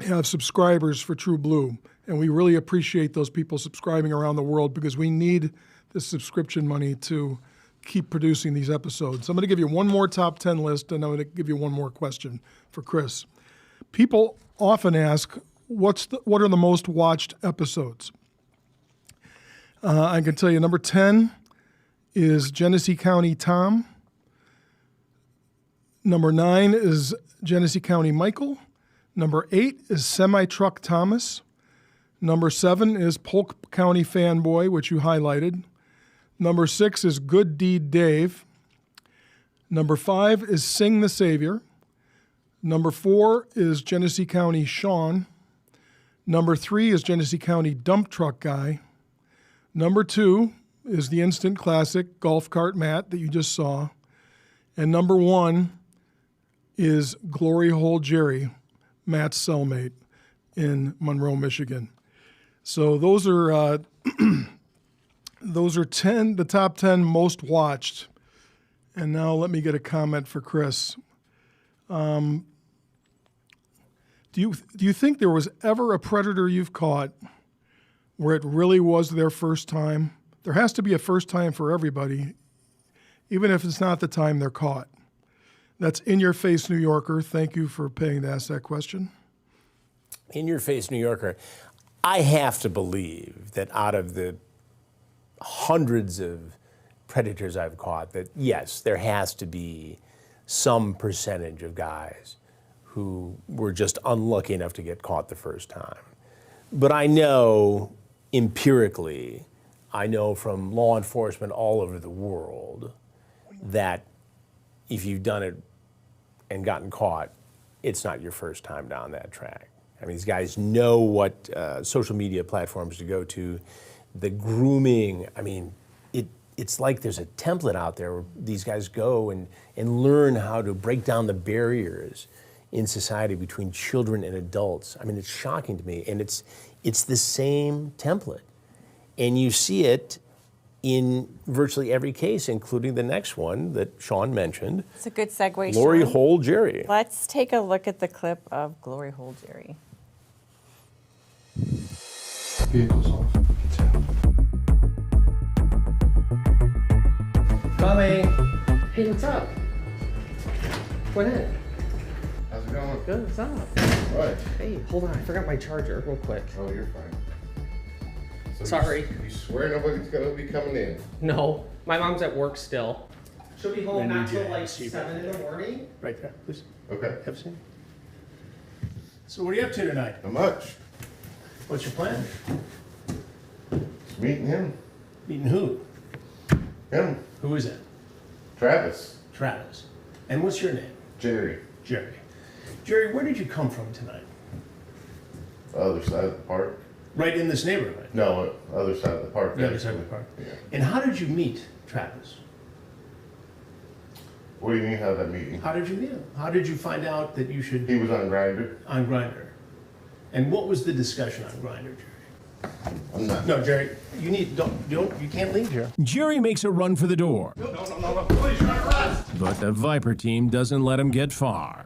have subscribers for True Blue. And we really appreciate those people subscribing around the world because we need the subscription money to keep producing these episodes. I'm going to give you one more top 10 list, and I'm going to give you one more question for Chris. People often ask, what are the most watched episodes? I can tell you number 10 is Genesee County Tom. Number 9 is Genesee County Michael. Number 8 is Semi-Truck Thomas. Number 7 is Polk County Fanboy, which you highlighted. Number 6 is Good Deed Dave. Number 5 is Sing the Savior. Number 4 is Genesee County Sean. Number 3 is Genesee County dump truck guy. Number 2 is the instant classic golf cart Matt that you just saw. And number 1 is Gloryhole Jerry, Matt's cellmate in Monroe, Michigan. So those are the top 10 most watched. And now let me get a comment for Chris. Do you think there was ever a predator you've caught where it really was their first time? There has to be a first time for everybody, even if it's not the time they're caught. That's In Your Face New Yorker. Thank you for paying to ask that question. In Your Face New Yorker. I have to believe that out of the hundreds of predators I've caught, that yes, there has to be some percentage of guys who were just unlucky enough to get caught the first time. But I know empirically, I know from law enforcement all over the world that if you've done it and gotten caught, it's not your first time down that track. I mean, these guys know what social media platforms to go to, the grooming. I mean, it's like there's a template out there where these guys go and learn how to break down the barriers in society between children and adults. I mean, it's shocking to me, and it's the same template. And you see it in virtually every case, including the next one that Sean mentioned. It's a good segue, Gloryhole Jerry. Let's take a look at the clip of Gloryhole Jerry. Vehicles off. Coming. Hey, what's up? What in? How's it going? Good, what's up? What? Hey, hold on, I forgot my charger real quick. Oh, you're fine. So Sorry. You swear nobody's gonna be coming in? No, my mom's at work still. She'll be home Then not you till get like to see 7 in the morning. Right there, please. Okay. Have a seat. So what are you up to tonight? Not much. What's your plan? Just meeting him. Meeting who? Him. Who is it? Travis. Travis. And what's your name? Jerry. Jerry. Jerry, where did you come from tonight? Other side of the park. Right in this neighborhood? No, other side of the park. The other side of the park. Yeah. And how did you meet Travis? What do you mean, how that meeting? How did you meet him? How did you find out that you should... He was on Grindr. On Grindr. And what was the discussion on Grindr, Jerry? I'm not. No, Jerry, you can't leave here. Jerry makes a run for the door. No, please, run arrest! But the Viper team doesn't let him get far.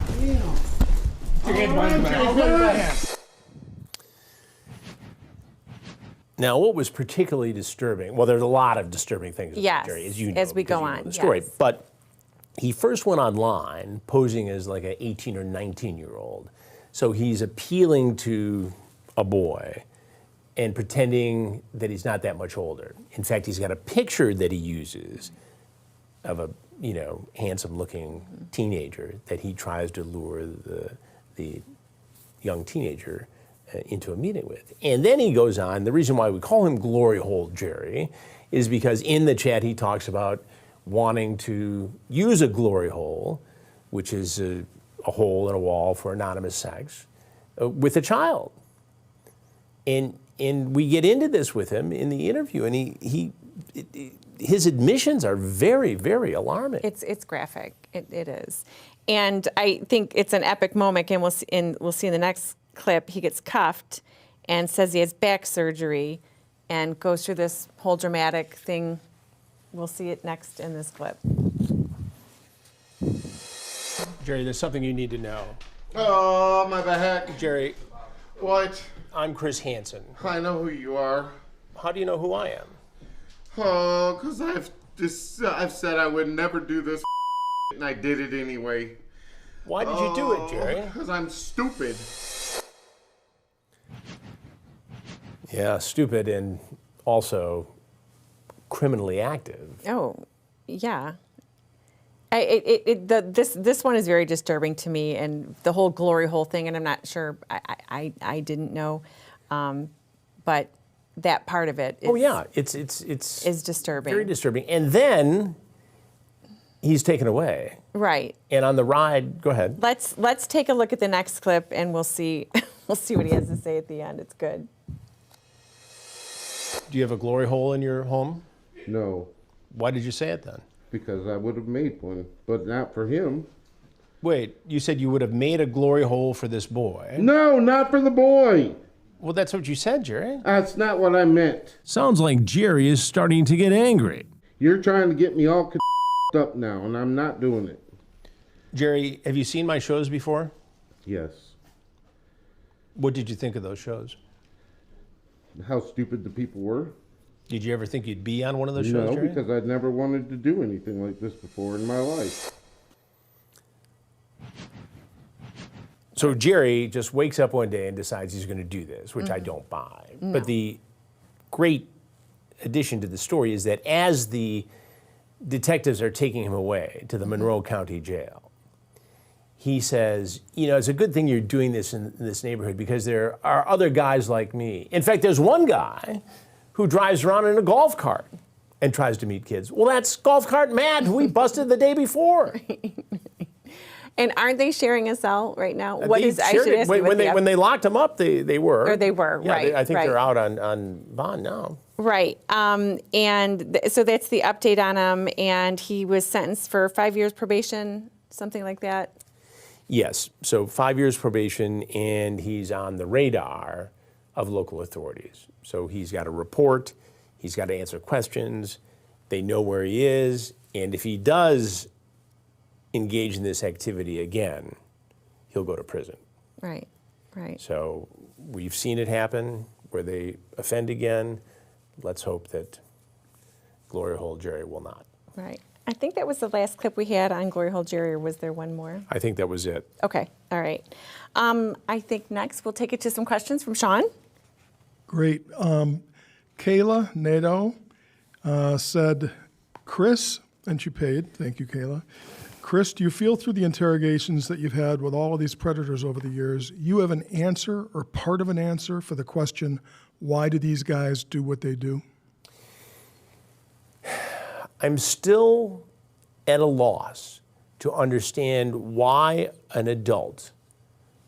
Now, what was particularly disturbing, well, there's a lot of disturbing things about Yes, Jerry, as you know. as we because go you know on, the story. yes. But he first went online posing as like an 18 or 19-year-old. So he's appealing to a boy and pretending that he's not that much older. In fact, he's got a picture that he uses of a, handsome-looking teenager that he tries to lure the young teenager into a meeting with. And then he goes on, the reason why we call him Gloryhole Jerry is because in the chat he talks about wanting to use a glory hole, which is a hole in a wall for anonymous sex, with a child. And we get into this with him in the interview, and his admissions are very, very alarming. It's graphic. It is, and I think it's an epic moment. And we'll see in the next clip. He gets cuffed, and says he has back surgery, and goes through this whole dramatic thing. We'll see it next in this clip. Jerry, there's something you need to know. Oh, my back. Jerry, What? I'm Chris Hansen. I know who you are. How do you know who I am? Oh, because I've said I would never do this and I did it anyway. Why did you do it, Jerry? Because I'm stupid. Yeah, stupid and also criminally active. Oh, yeah. This one is very disturbing to me, and the whole glory hole thing. And I'm not sure. I didn't know, but that part of it. Is disturbing. Very disturbing. And then he's taken away. Right. And on the ride, go ahead. Let's take a look at the next clip, and we'll see We'll see what he has to say at the end. It's good. Do you have a glory hole in your home? No, Why did you say it then? because I would have made one, but not for him. Wait, you said you would have made a glory hole for this boy. No, not for the boy. Well, that's what you said, Jerry. That's not what I meant. Sounds like Jerry is starting to get angry. You're trying to get me all up now, and I'm not doing it. Jerry, have you seen my shows before? Yes. What did you think of those shows? How stupid the people were? Did you ever think you'd be on one of those shows, No, Jerry? because I'd never wanted to do anything like this before in my life. So Jerry just wakes up one day and decides he's going to do this, which I don't buy. No. But the great addition to the story is that as the detectives are taking him away to the Monroe County jail, he says, you know, it's a good thing you're doing this in this neighborhood because there are other guys like me. In fact, there's one guy who drives around in a golf cart and tries to meet kids. Well, that's golf cart Matt, who we busted the day before. And aren't they sharing a cell right now? They What is I shared should it. ask you what When they locked him up, they were. Or they were, Yeah, right, I think right. they're out on bond now. Right. So that's the update on him. And he was sentenced for 5 years probation, something like that. Yes, so 5 years probation, and he's on the radar of local authorities. So he's got to report, he's got to answer questions, they know where he is, and if he does engage in this activity again, he'll go to prison. Right. Right. So we've seen it happen where they offend again. Let's hope that Gloryhole Jerry will not. Right. I think that was the last clip we had on Gloryhole Jerry, or was there one more? I think that was it. Okay. All right. I think next we'll take it to some questions from Sean. Great. Kayla Nadeau said, Chris, and she paid. Thank you, Kayla. Chris, do you feel through the interrogations that you've had with all of these predators over the years, you have an answer or part of an answer for the question, why do these guys do what they do? I'm still at a loss to understand why an adult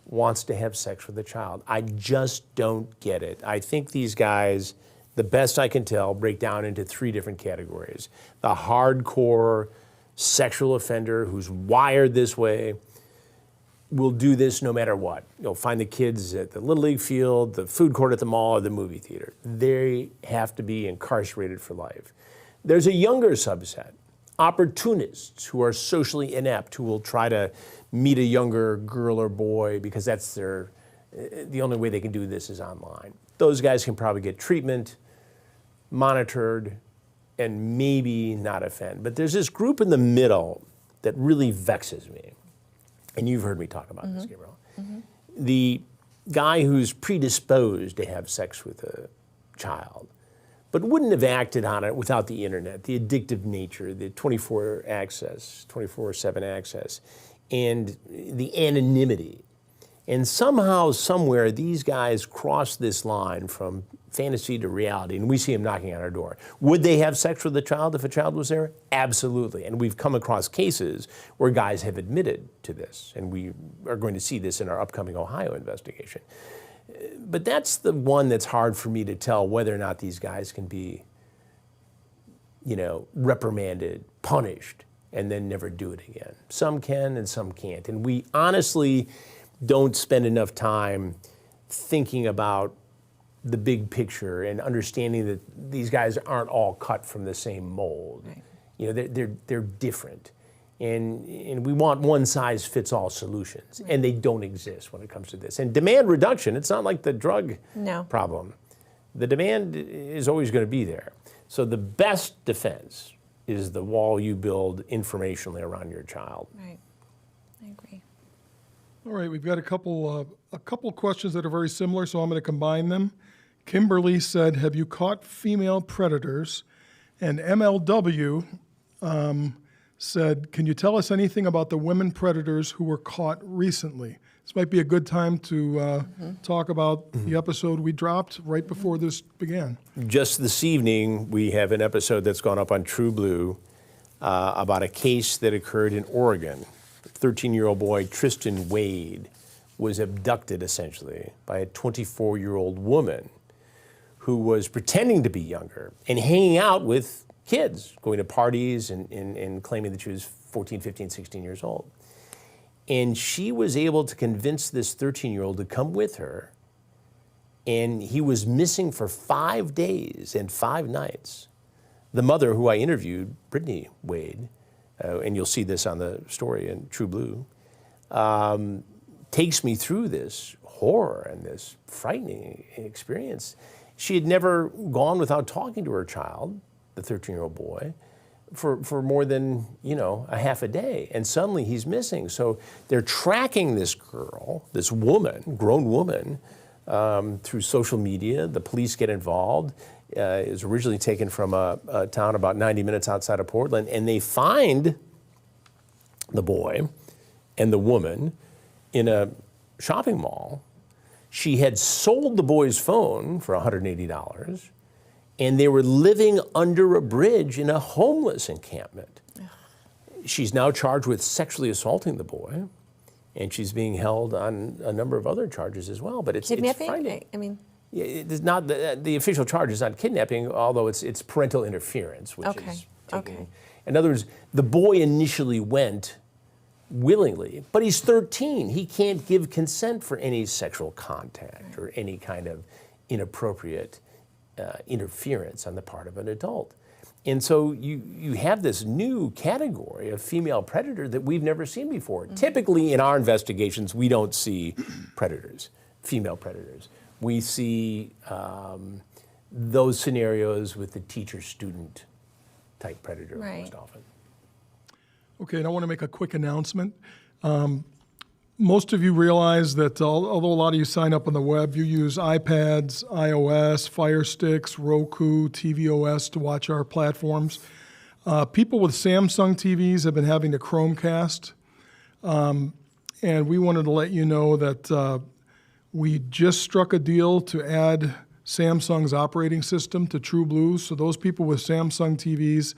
wants to have sex with a child. I just don't get it. I think these guys, the best I can tell, break down into three different categories. The hardcore sexual offender who's wired this way will do this no matter what. You'll find the kids at the Little League field, the food court at the mall, or the movie theater. They have to be incarcerated for life. There's a younger subset, opportunists who are socially inept, who will try to meet a younger girl or boy because that's the only way they can do this is online. Those guys can probably get treatment, monitored, and maybe not offend. But there's this group in the middle that really vexes me. And you've heard me talk about this, Gabriel. The guy who's predisposed to have sex with a child, but wouldn't have acted on it without the internet, the addictive nature, the 24/7 access, and the anonymity. And somehow, somewhere, these guys cross this line from fantasy to reality, and we see them knocking on our door. Would they have sex with a child if a child was there? Absolutely. And we've come across cases where guys have admitted to this, and we are going to see this in our upcoming Ohio investigation. But that's the one that's hard for me to tell whether or not these guys can be, reprimanded, punished, and then never do it again. Some can and some can't. And we honestly don't spend enough time thinking about the big picture and understanding that these guys aren't all cut from the same mold. Right. They're different. And we want one-size-fits-all solutions, and they don't exist when it comes to this. And demand reduction, it's not like the drug problem. The demand is always going to be there. So the best defense is the wall you build informationally around your child. Right. I agree. All right, we've got a couple questions that are very similar, so I'm going to combine them. Kimberly said, have you caught female predators? And MLW said, can you tell us anything about the women predators who were caught recently? This might be a good time to talk about the episode we dropped right before this began. Just this evening, we have an episode that's gone up on True Blue about a case that occurred in Oregon. 13-year-old boy, Tristan Wade, was abducted essentially by a 24-year-old woman who was pretending to be younger and hanging out with kids, going to parties and claiming that she was 14, 15, 16 years old. And she was able to convince this 13-year-old to come with her, and he was missing for 5 days and 5 nights. The mother, who I interviewed, Brittany Wade, and you'll see this on the story in True Blue, takes me through this horror and this frightening experience. She had never gone without talking to her child, the 13-year-old boy, for more than, a half a day. And suddenly he's missing. So they're tracking this girl, this woman, grown woman, through social media. The police get involved. It was originally taken from a town about 90 minutes outside of Portland. And they find the boy and the woman in a shopping mall. She had sold the boy's phone for $180, and they were living under a bridge in a homeless encampment. She's now charged with sexually assaulting the boy, and she's being held on a number of other charges as well. But it's kidnapping. Yeah, it's not the official charge is not kidnapping, although it's parental interference, which is taking. In other words, the boy initially went willingly, but he's 13. He can't give consent for any sexual contact or any kind of inappropriate interference on the part of an adult. And so you have this new category of female predator that we've never seen before. Typically in our investigations, we don't see predators, female predators. We see those scenarios with the teacher-student type predator most often. Okay, and I want to make a quick announcement. Most of you realize that although a lot of you sign up on the web, you use iPads, iOS, Fire Sticks, Roku, tvOS to watch our platforms. People with Samsung TVs have been having to Chromecast, and we wanted to let you know that we just struck a deal to add Samsung's operating system to True Blue. So those people with Samsung TVs,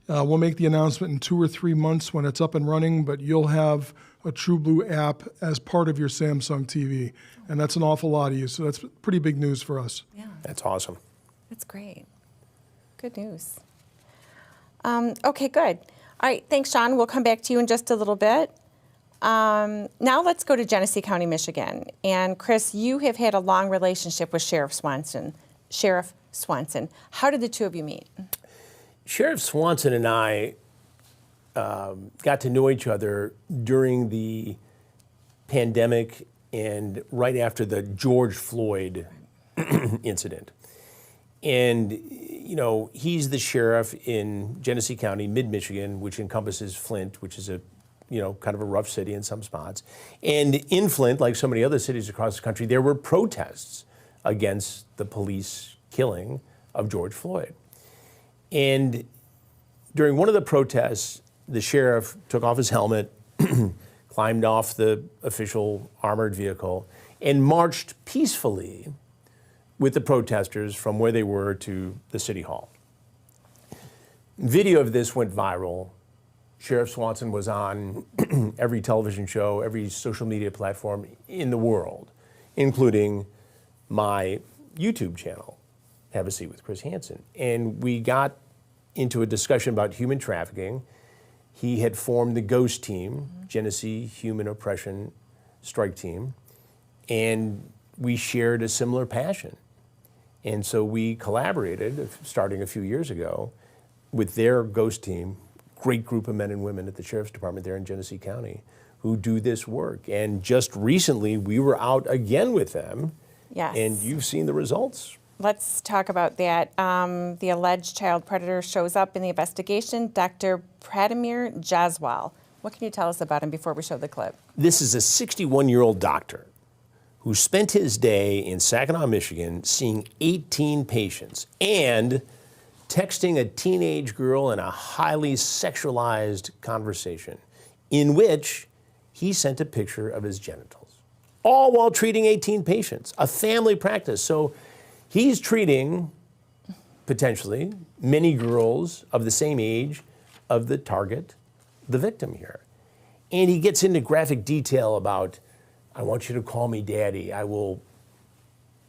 we'll make the announcement in 2 or 3 months when it's up and running, but you'll have a True Blue app as part of your Samsung TV. And that's an awful lot of you, so that's pretty big news for us. Yeah. That's awesome. That's great. Good news. Okay, good. All right, thanks, Sean. We'll come back to you in just a little bit. Now let's go to Genesee County, Michigan. And Chris, you have had a long relationship with Sheriff Swanson. How did the two of you meet? Sheriff Swanson and I got to know each other during the pandemic and right after the George Floyd incident. And, he's the sheriff in Genesee County, mid-Michigan, which encompasses Flint, which is a kind of a rough city in some spots. And in Flint, like so many other cities across the country, there were protests against the police killing of George Floyd. And during one of the protests, the sheriff took off his helmet, climbed off the official armored vehicle, and marched peacefully with the protesters from where they were to the city hall. Video of this went viral. Sheriff Swanson was on every television show, every social media platform in the world, including my YouTube channel, Have a Seat with Chris Hansen. And we got into a discussion about human trafficking. He had formed the GHOST team, Genesee Human Oppression Strike Team, and we shared a similar passion. And so we collaborated, starting a few years ago, with their GHOST team, great group of men and women at the Sheriff's Department there in Genesee County who do this work. And just recently, we were out again with them. Yes. And you've seen the results. Let's talk about that. The alleged child predator shows up in the investigation, Dr. Pradimir Jaswal. What can you tell us about him before we show the clip? This is a 61-year-old doctor who spent his day in Saginaw, Michigan, seeing 18 patients and texting a teenage girl in a highly sexualized conversation in which he sent a picture of his genitals, all while treating 18 patients, a family practice. So he's treating, potentially, many girls of the same age of the target, the victim here. And he gets into graphic detail about I want you to call me daddy. I will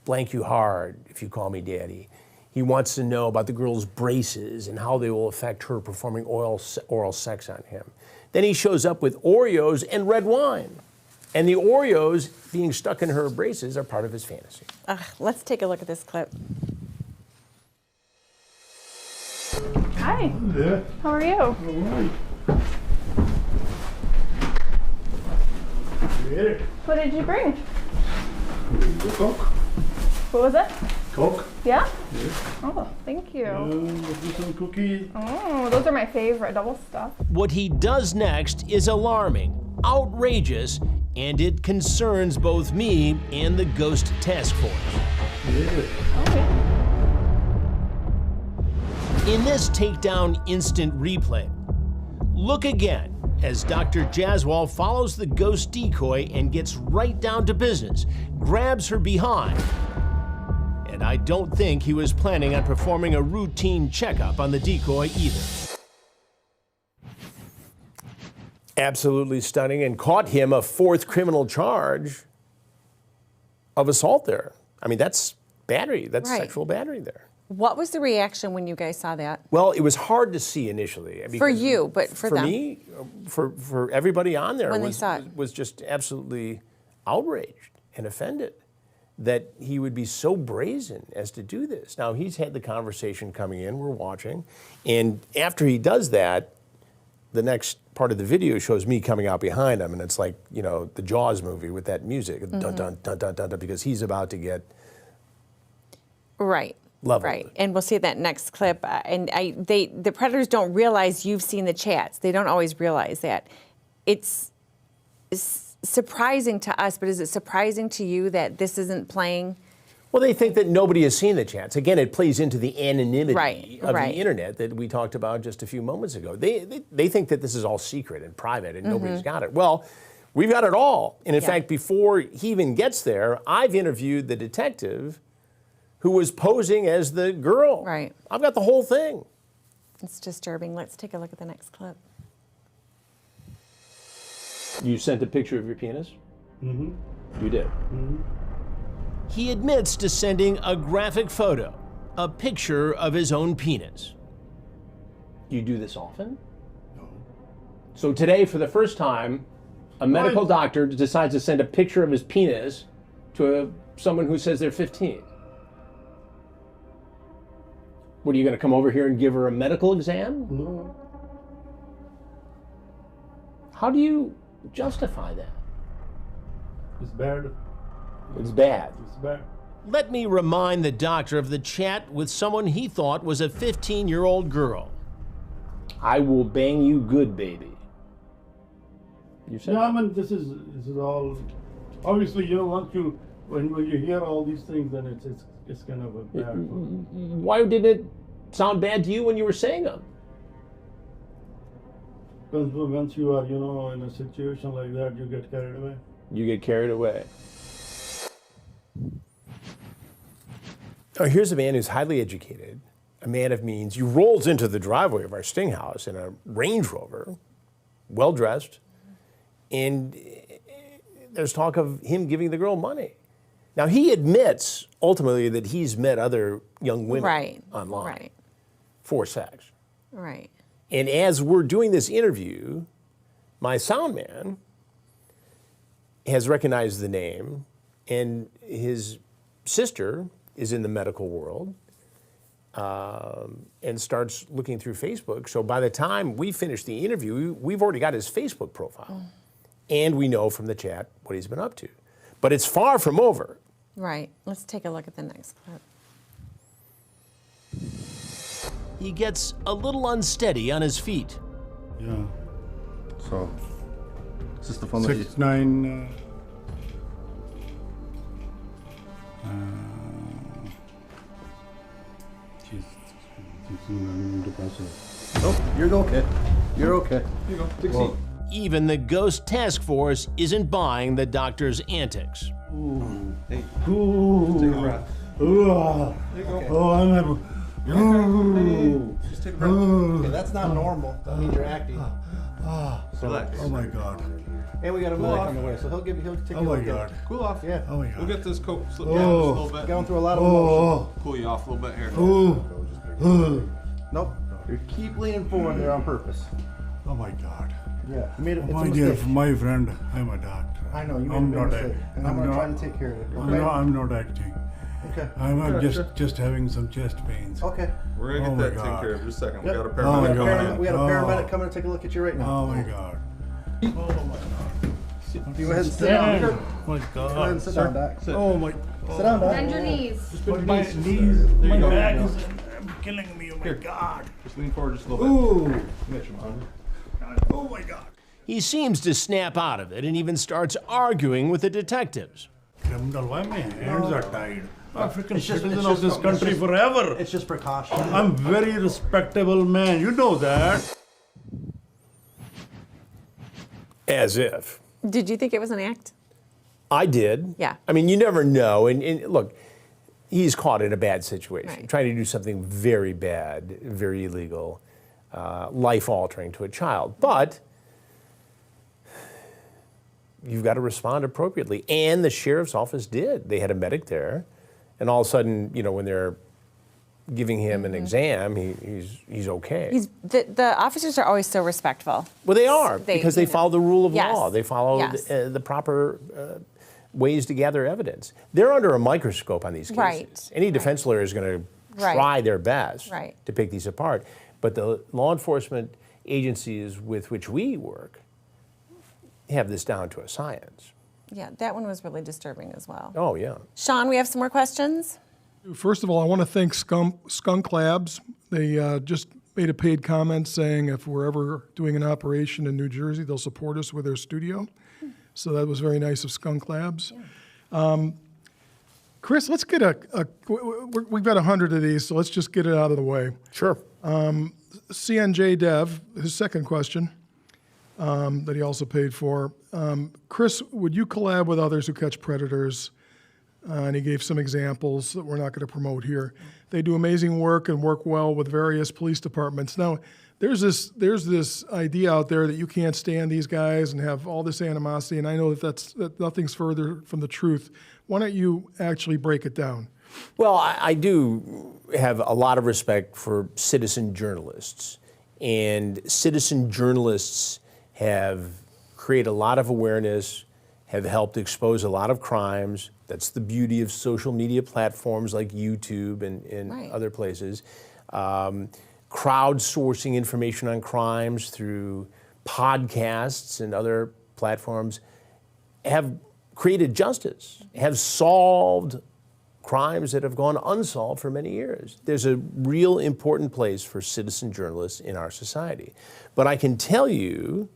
blank you hard if you call me daddy. He wants to know about the girl's braces and how they will affect her performing oral sex on him. Then he shows up with Oreos and red wine. And the Oreos being stuck in her braces are part of his fantasy. Let's take a look at this clip. Hi. Yeah. How are you? All right. Yeah. What did you bring? Coke. What was it? Coke. Yeah? Yeah. Oh, thank you. Let's do some cookies. Oh, those are my favorite, double stuff. What he does next is alarming, outrageous, and it concerns both me and the Ghost Task Force. Yeah. Okay. In this Takedown instant replay, look again as Dr. Jaswal follows the ghost decoy and gets right down to business, grabs her behind. And I don't think he was planning on performing a routine checkup on the decoy either. Absolutely stunning, and caught him a fourth criminal charge of assault there. I mean, that's battery, that's Right. sexual battery there. What was the reaction when you guys saw that? Well, it was hard to see initially. For you, but for them. me, for everybody on there When they saw it. was just absolutely outraged and offended that he would be so brazen as to do this. Now, he's had the conversation coming in, we're watching, and after he does that, the next part of the video shows me coming out behind him, and it's like, you know, the Jaws movie with that music, dun, dun, dun, dun, dun, dun, because he's about to get Right. leveled. Right, and we'll see that next clip. The predators don't realize you've seen the chats. They don't always realize that. It's surprising to us, but is it surprising to you that this isn't playing? Well, they think that nobody has seen the chats. Again, it plays into the anonymity Right, of right. the internet that we talked about just a few moments ago. They think that this is all secret and private and nobody's got it. Well, we've got it all. And in fact, before he even gets there, I've interviewed the detective who was posing as the girl. Right. I've got the whole thing. It's disturbing. Let's take a look at the next clip. You sent a picture of your penis? Mm-hmm. You did. Mm-hmm. He admits to sending a graphic photo, a picture of his own penis. Do you do this often? No. So today, for the first time, a medical doctor decides to send a picture of his penis to someone who says they're 15. What, are you going to come over here and give her a medical exam? No. How do you justify that? It's bad. It's bad. It's bad. Let me remind the doctor of the chat with someone he thought was a 15-year-old girl. I will bang you good, baby. You said? Yeah, I mean, this is all. Obviously, you know, once you when you hear all these things, then it's kind of a bad. Why did it sound bad to you when you were saying them? Because once you are, you know, in a situation like that, you get carried away. You get carried away. Oh, here's a man who's highly educated, a man of means. He rolls into the driveway of our Sting house in a Range Rover, well dressed, and there's talk of him giving the girl money. Now, he admits ultimately that he's met other young women online for sex. Right. And as we're doing this interview, my sound man has recognized the name, and his sister is in the medical world and starts looking through Facebook. So by the time we finish the interview, we've already got his Facebook profile. And we know from the chat what he's been up to. But it's far from over. Right. Let's take a look at the next clip. He gets a little unsteady on his feet. Yeah. So, is this the phone 6'9". Oh, you're okay. You're okay. Here you go. Take a Well, seat. Even the Ghost Task Force isn't buying the doctor's antics. Ooh. Hey, Ooh. take a breath. Ooh. There you go. Oh, I'm having. Ooh. Just take a breath. Okay, that's not normal. That means you're acting. Relax. Oh my God. And we got a Cool medic off. on the way, so he'll take Oh you my over there. God. Cool off. Yeah. Oh my God. We'll get this coat slip Oh. down just a little bit. Going through a lot of emotions. Cool you off a little bit here. Nope. You keep leaning forward there on purpose. Oh my God. Yeah. You made it. It's a My dear, mistake. my friend, I'm a doctor. I know you made I'm a not mistake, and I'm gonna not- try to take care of it. I'm Okay. I'm not acting. Okay. I'm Sure, sure. just having some chest pains. Okay. We're gonna Oh get my that taken God. care of in just a second. Yep. We got a Oh my paramedic God. coming in. We got a Oh. paramedic coming to take a look at you right now. Oh my God. You go ahead and sit down. Go My ahead God. and sit down, Doc. Oh my. Sit down, Doc. Bend your knees. My knees, my back is killing me. Oh my God. Just lean forward just a little bit. Ooh. Mitch, man. Oh my God. He seems to snap out of it and even starts arguing with the detectives. Criminal, why my hands are tied? African It's just- citizen it's of just- this it's country just- forever. It's just precaution. I'm very respectable man. You know that. As if. Did you think it was an act? I did. Yeah. I mean, you never know. And look, he's caught in a bad situation, Right. trying to do something very bad, very illegal, life-altering to a child. But you've got to respond appropriately. And the sheriff's office did. They had a medic there. And all of a sudden, you know, when they're giving him an exam, he's okay. The officers are always so respectful. Well, they are, They- because they you know. follow the rule of Yes. law. They follow Yes. the proper ways to gather evidence. They're under a microscope on these cases. Right. Any defense lawyer is going to Right. try their best Right. to pick these apart. But the law enforcement agencies with which we work have this down to a science. Yeah, that one was really disturbing as well. Oh, yeah. Sean, we have some more questions. First of all, I want to thank Skunk Labs. They just made a paid comment saying if we're ever doing an operation in New Jersey, they'll support us with their studio. So that was very nice of Skunk Labs. Chris, let's get we've got 100 of these, so let's just get it out of the way. Sure. CNJ Dev, his second question that he also paid for. Chris, would you collab with others who catch predators? And he gave some examples that we're not going to promote here. They do amazing work and work well with various police departments. Now, there's this idea out there that you can't stand these guys and have all this animosity, and I know that nothing's further from the truth. Why don't you actually break it down? Well, I do have a lot of respect for citizen journalists. And citizen journalists have created a lot of awareness, have helped expose a lot of crimes. That's the beauty of social media platforms like YouTube and Right. other places. Crowdsourcing information on crimes through podcasts and other platforms have created justice, have solved crimes that have gone unsolved for many years. There's a real important place for citizen journalists in our society. But I can tell you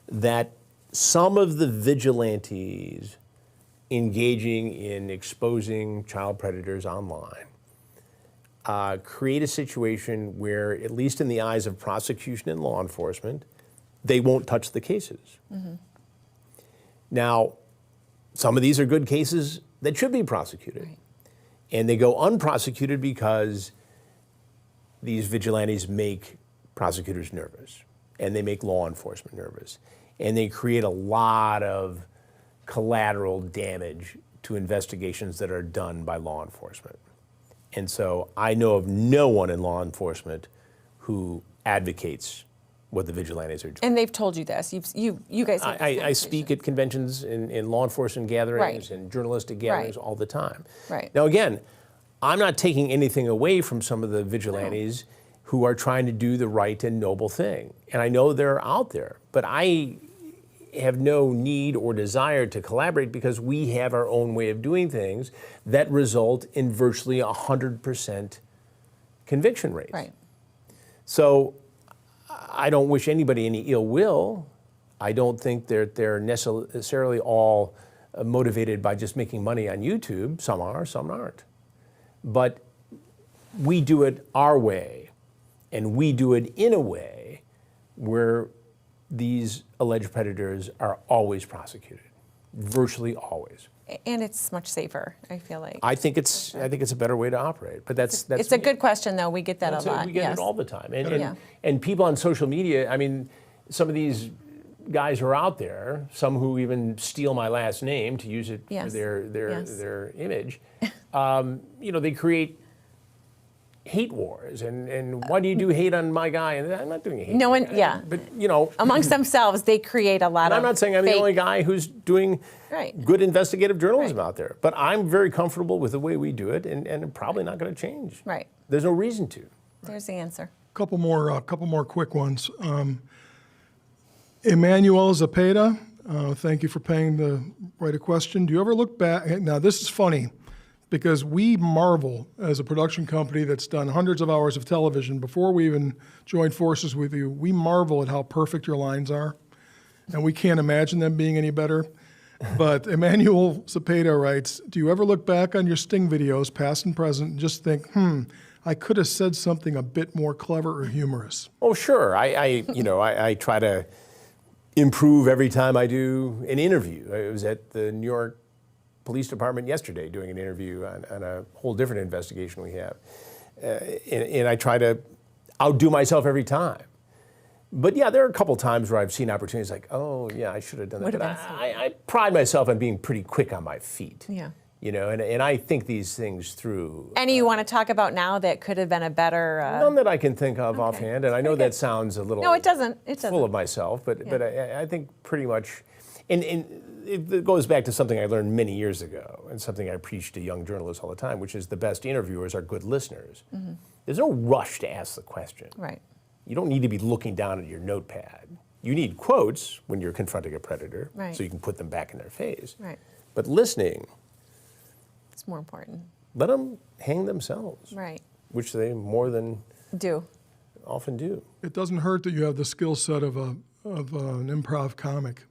that some of the vigilantes engaging in exposing child predators online create a situation where, at least in the eyes of prosecution and law enforcement, they won't touch the cases. Mm-hmm. Now, some of these are good cases that should be prosecuted. Right. And they go unprosecuted because these vigilantes make prosecutors nervous, and they make law enforcement nervous, and they create a lot of collateral damage to investigations that are done by law enforcement. And so I know of no one in law enforcement who advocates what the vigilantes are doing. And they've told you this. You guys have this I speak at conventions in law enforcement gatherings Right. and journalistic gatherings Right. all the time. Right. Now again, I'm not taking anything away from some of the vigilantes who are trying to do the right and noble thing. And I know they're out there, but I have no need or desire to collaborate because we have our own way of doing things that result in virtually 100% conviction rates. Right. So I don't wish anybody any ill will. I don't think they're necessarily all motivated by just making money on YouTube. Some are, some aren't. But we do it our way, and we do it in a way where these alleged predators are always prosecuted, virtually always. And it's much safer, I feel like. I think it's a better way to operate. But that's It's a good question, though. We get that a That's lot. We get yes. it all the time. Yeah. And people on social media, I mean, some of these guys who are out there, some who even steal my last name to use it for their image, they create hate wars, and why do you do hate on my guy? And I'm not doing hate. No one, but amongst themselves, they create a lot of. I'm not saying I'm the only guy who's doing good investigative journalism out there, but I'm very comfortable with the way we do it, and I'm probably not going to change. Right. There's no reason to. There's the answer. Couple more quick ones. Emmanuel Zapata, thank you for paying to write a question. Do you ever look back? Now this is funny, because we marvel as a production company that's done hundreds of hours of television. Before we even joined forces with you, we marvel at how perfect your lines are, and we can't imagine them being any better. But Emmanuel Zapata writes, do you ever look back on your Sting videos, past and present, and just think, I could have said something a bit more clever or humorous? Oh, sure. I try to improve every time I do an interview. I was at the New York Police Department yesterday doing an interview on a whole different investigation we have. And I try to outdo myself every time. But yeah, there are a couple times where I've seen opportunities like, oh yeah, I should have done that. But I pride myself on being pretty quick on my feet. Yeah. And I think these things through. Any you want to talk about now that could have been a better? None that I can think of offhand, and I know that sounds a little. No, it doesn't. It doesn't. Full of myself, but I think pretty much, and it goes back to something I learned many years ago, and something I preach to young journalists all the time, which is the best interviewers are good listeners. Mm-hmm. There's no rush to ask the question. Right. You don't need to be looking down at your notepad. You need quotes when you're confronting a predator, so you can put them back in their face. Right. But listening. It's more important. Let them hang themselves. Right. Which they more than often do. It doesn't hurt that you have the skill set of an improv comic.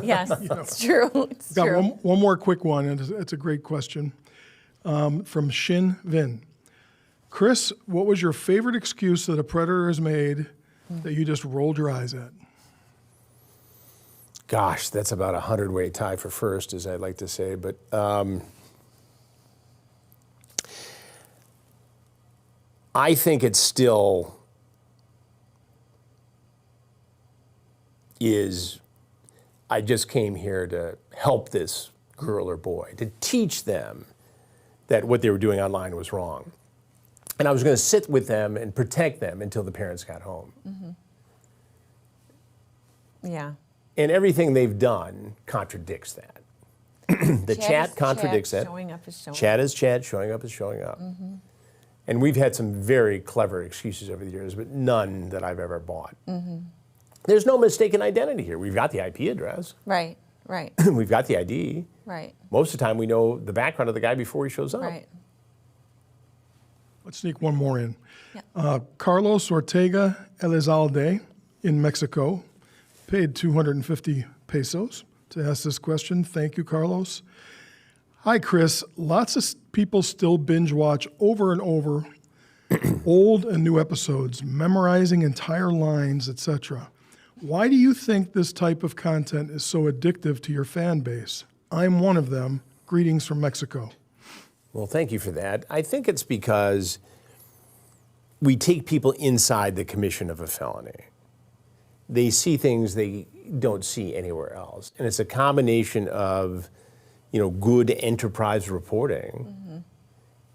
Yes, it's true. It's got true. One more quick one, and it's a great question from Shin Vin. Chris, what was your favorite excuse that a predator has made that you just rolled your eyes at? Gosh, that's about a 100-way tie for first, as I'd like to say. But I think it still is, I just came here to help this girl or boy, to teach them that what they were doing online was wrong. And I was going to sit with them and protect them until the parents got home. Mm-hmm. Yeah. And everything they've done contradicts that. The chat contradicts that. Showing up is showing chat up. is chat, showing up is showing up. Mm-hmm. And we've had some very clever excuses over the years, but none that I've ever bought. Mm-hmm. There's no mistaken identity here. We've got the IP address. Right, right. We've got the ID. Right. Most of the time we know the background of the guy before he shows up. Right. Let's sneak one more in. Yeah. Carlos Ortega Elizalde in Mexico paid 250 pesos to ask this question. Thank you, Carlos. Hi, Chris. Lots of people still binge watch over and over old and new episodes, memorizing entire lines, etc. Why do you think this type of content is so addictive to your fan base? I'm one of them. Greetings from Mexico. Well, thank you for that. I think it's because we take people inside the commission of a felony. They see things they don't see anywhere else. And it's a combination of, good enterprise reporting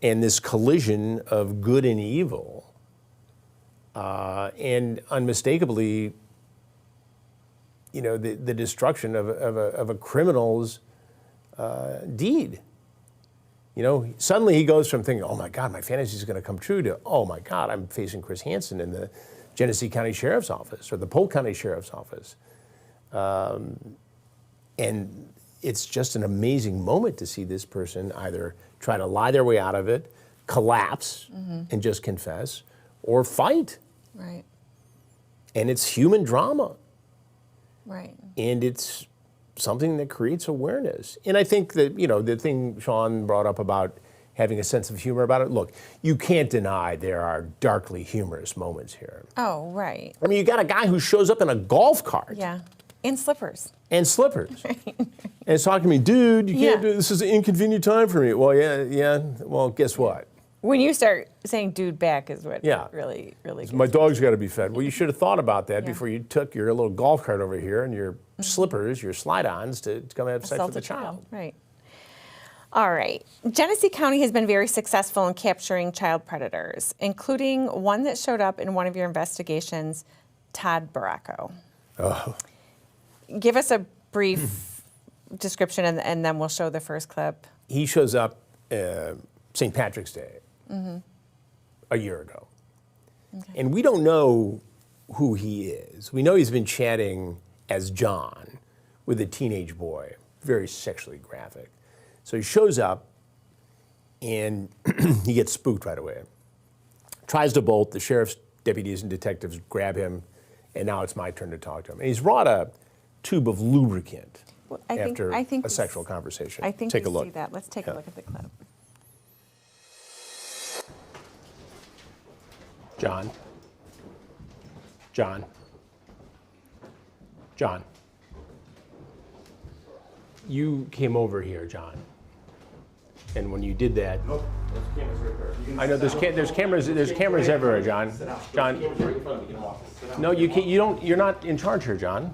and this collision of good and evil, and unmistakably, the destruction of a criminal's deed. Suddenly he goes from thinking, oh my God, my fantasy is going to come true, to, oh my God, I'm facing Chris Hansen in the Genesee County Sheriff's Office or the Polk County Sheriff's Office. And it's just an amazing moment to see this person either try to lie their way out of it, collapse and just confess, or fight. Right. And it's human drama. Right. And it's something that creates awareness. And I think that, the thing Sean brought up about having a sense of humor about it, look, you can't deny there are darkly humorous moments here. Oh, right. I mean, you got a guy who shows up in a golf cart. Yeah. And slippers. And slippers. Right. And it's talking to me, dude, you can't do this. This is an inconvenient time for me. Well, yeah. Well, guess what? When you start saying dude back is what Yeah. really gets My me. dog's got to be fed. Well, you should have thought about that before you took your little golf cart over here and your slippers, your slide-ons to come have sex Assault with a a child. Right. All right. Genesee County has been very successful in capturing child predators, including one that showed up in one of your investigations, Todd Barranco. Oh. Give us a brief description, and then we'll show the first clip. He shows up St. Patrick's Day a year ago. Okay. And we don't know who he is. We know he's been chatting as John with a teenage boy, very sexually graphic. So he shows up and he gets spooked right away. Tries to bolt, the sheriff's deputies and detectives grab him, and now it's my turn to talk to him. And he's brought a tube of lubricant after a sexual conversation. I think take a we look. see that. Let's take a look at the clip. John. John. John. You came over here, John. And when you did that, Nope, there's cameras right there. I know there's cameras everywhere, John. John. No, you can't. You don't. You're not in charge here, John.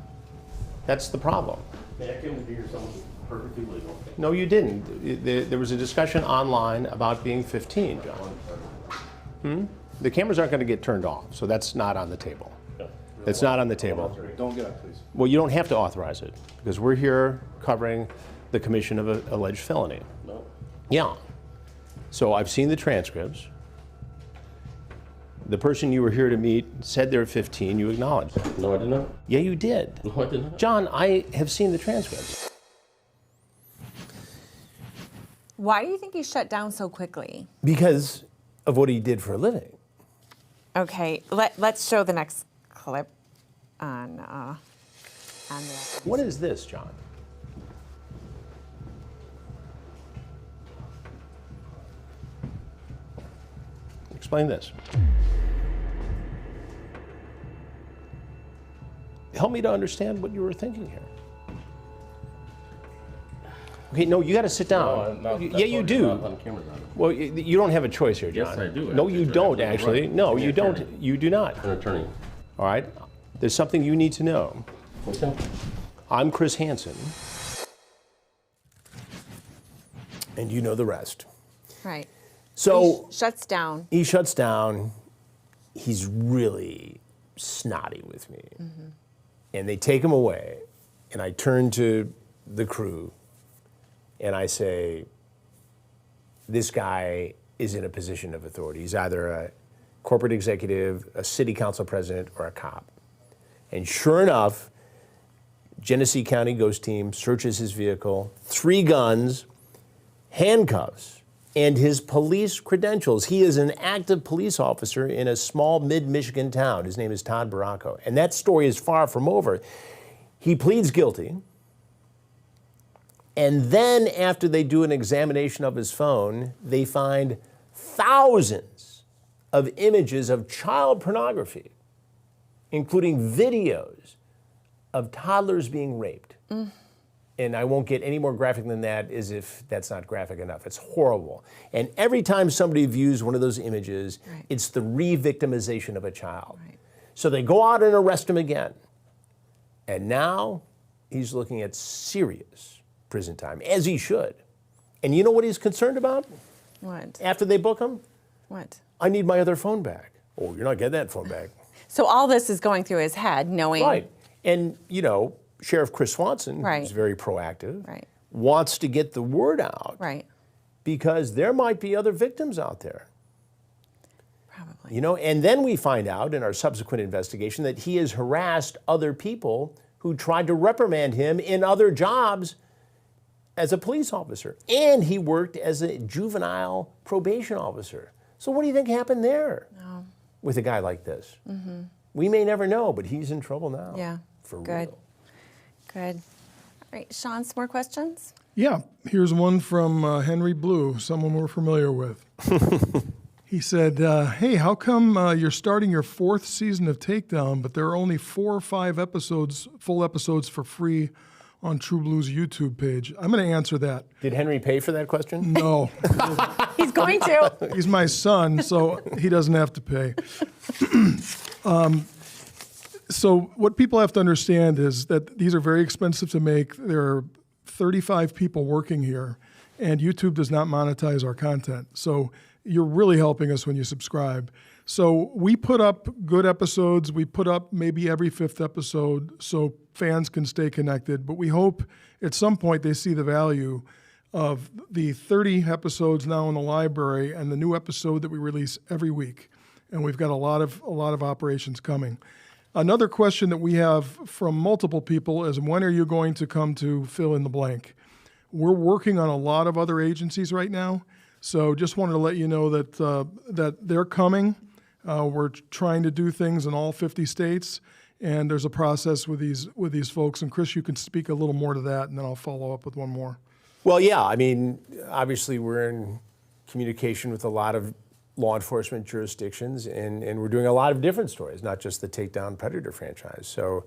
That's the problem. I came to be here something perfectly legal. No, you didn't. There was a discussion online about being 15, John. The cameras aren't going to get turned off, so that's not on the table. That's not on the table. Don't get up, please. Well, you don't have to authorize it because we're here covering the commission of an alleged felony. No. Yeah. So I've seen the transcripts. The person you were here to meet said they're 15. You acknowledged that. No, I did not. Yeah, you did. No, I did not. John, I have seen the transcripts. Why do you think he shut down so quickly? Because of what he did for a living. Okay, let's show the next clip on the. What is this, John? Explain this. Help me to understand what you were thinking here. Okay, no, you got to sit down. Yeah, you do. Well, you don't have a choice here, John. Yes, I do. No, you don't, actually. No, you don't. You do not. An attorney. All right? There's something you need to know. Okay. I'm Chris Hansen. And you know the rest. Right. So He shuts down. he shuts down. He's really snotty with me. And they take him away. And I turn to the crew and I say, this guy is in a position of authority. He's either a corporate executive, a city council president, or a cop. And sure enough, Genesee County Ghost Team searches his vehicle, 3 guns, handcuffs, and his police credentials. He is an active police officer in a small mid-Michigan town. His name is Todd Barranco. And that story is far from over. He pleads guilty. And then after they do an examination of his phone, they find thousands of images of child pornography, including videos of toddlers being raped. And I won't get any more graphic than that, as if that's not graphic enough. It's horrible. And every time somebody views one of those images, it's the re-victimization of a child. So they go out and arrest him again. And now he's looking at serious prison time, as he should. And you know what he's concerned about? What? After they book him? What? I need my other phone back. Oh, you're not getting that phone back. So all this is going through his head, knowing. Right. And, you know, Sheriff Chris Swanson, who's very proactive, wants to get the word out. Right. Because there might be other victims out there. Probably. You know, and then we find out in our subsequent investigation that he has harassed other people who tried to reprimand him in other jobs as a police officer. And he worked as a juvenile probation officer. So what do you think happened there with a guy like this? We may never know, but he's in trouble now. Yeah. For Good. real. Good. All right, Sean, some more questions? Yeah, here's one from Henry Blue, someone we're familiar with. He said, hey, how come you're starting your 4th season of Takedown, but there are only 4 or 5 episodes, full episodes for free on True Blue's YouTube page? I'm going to answer that. Did Henry pay for that question? No. He's going to. He's my son, so he doesn't have to pay. So what people have to understand is that these are very expensive to make. There are 35 people working here, and YouTube does not monetize our content. So you're really helping us when you subscribe. So we put up good episodes. We put up maybe every 5th episode so fans can stay connected. But we hope at some point they see the value of the 30 episodes now in the library and the new episode that we release every week. And we've got a lot of operations coming. Another question that we have from multiple people is, when are you going to come to fill in the blank? We're working on a lot of other agencies right now. So just wanted to let you know that that they're coming. We're trying to do things in all 50 states, and there's a process with these folks. And Chris, you can speak a little more to that, and then I'll follow up with one more. Well, yeah, I mean, obviously we're in communication with a lot of law enforcement jurisdictions, and we're doing a lot of different stories, not just the Takedown Predator franchise. So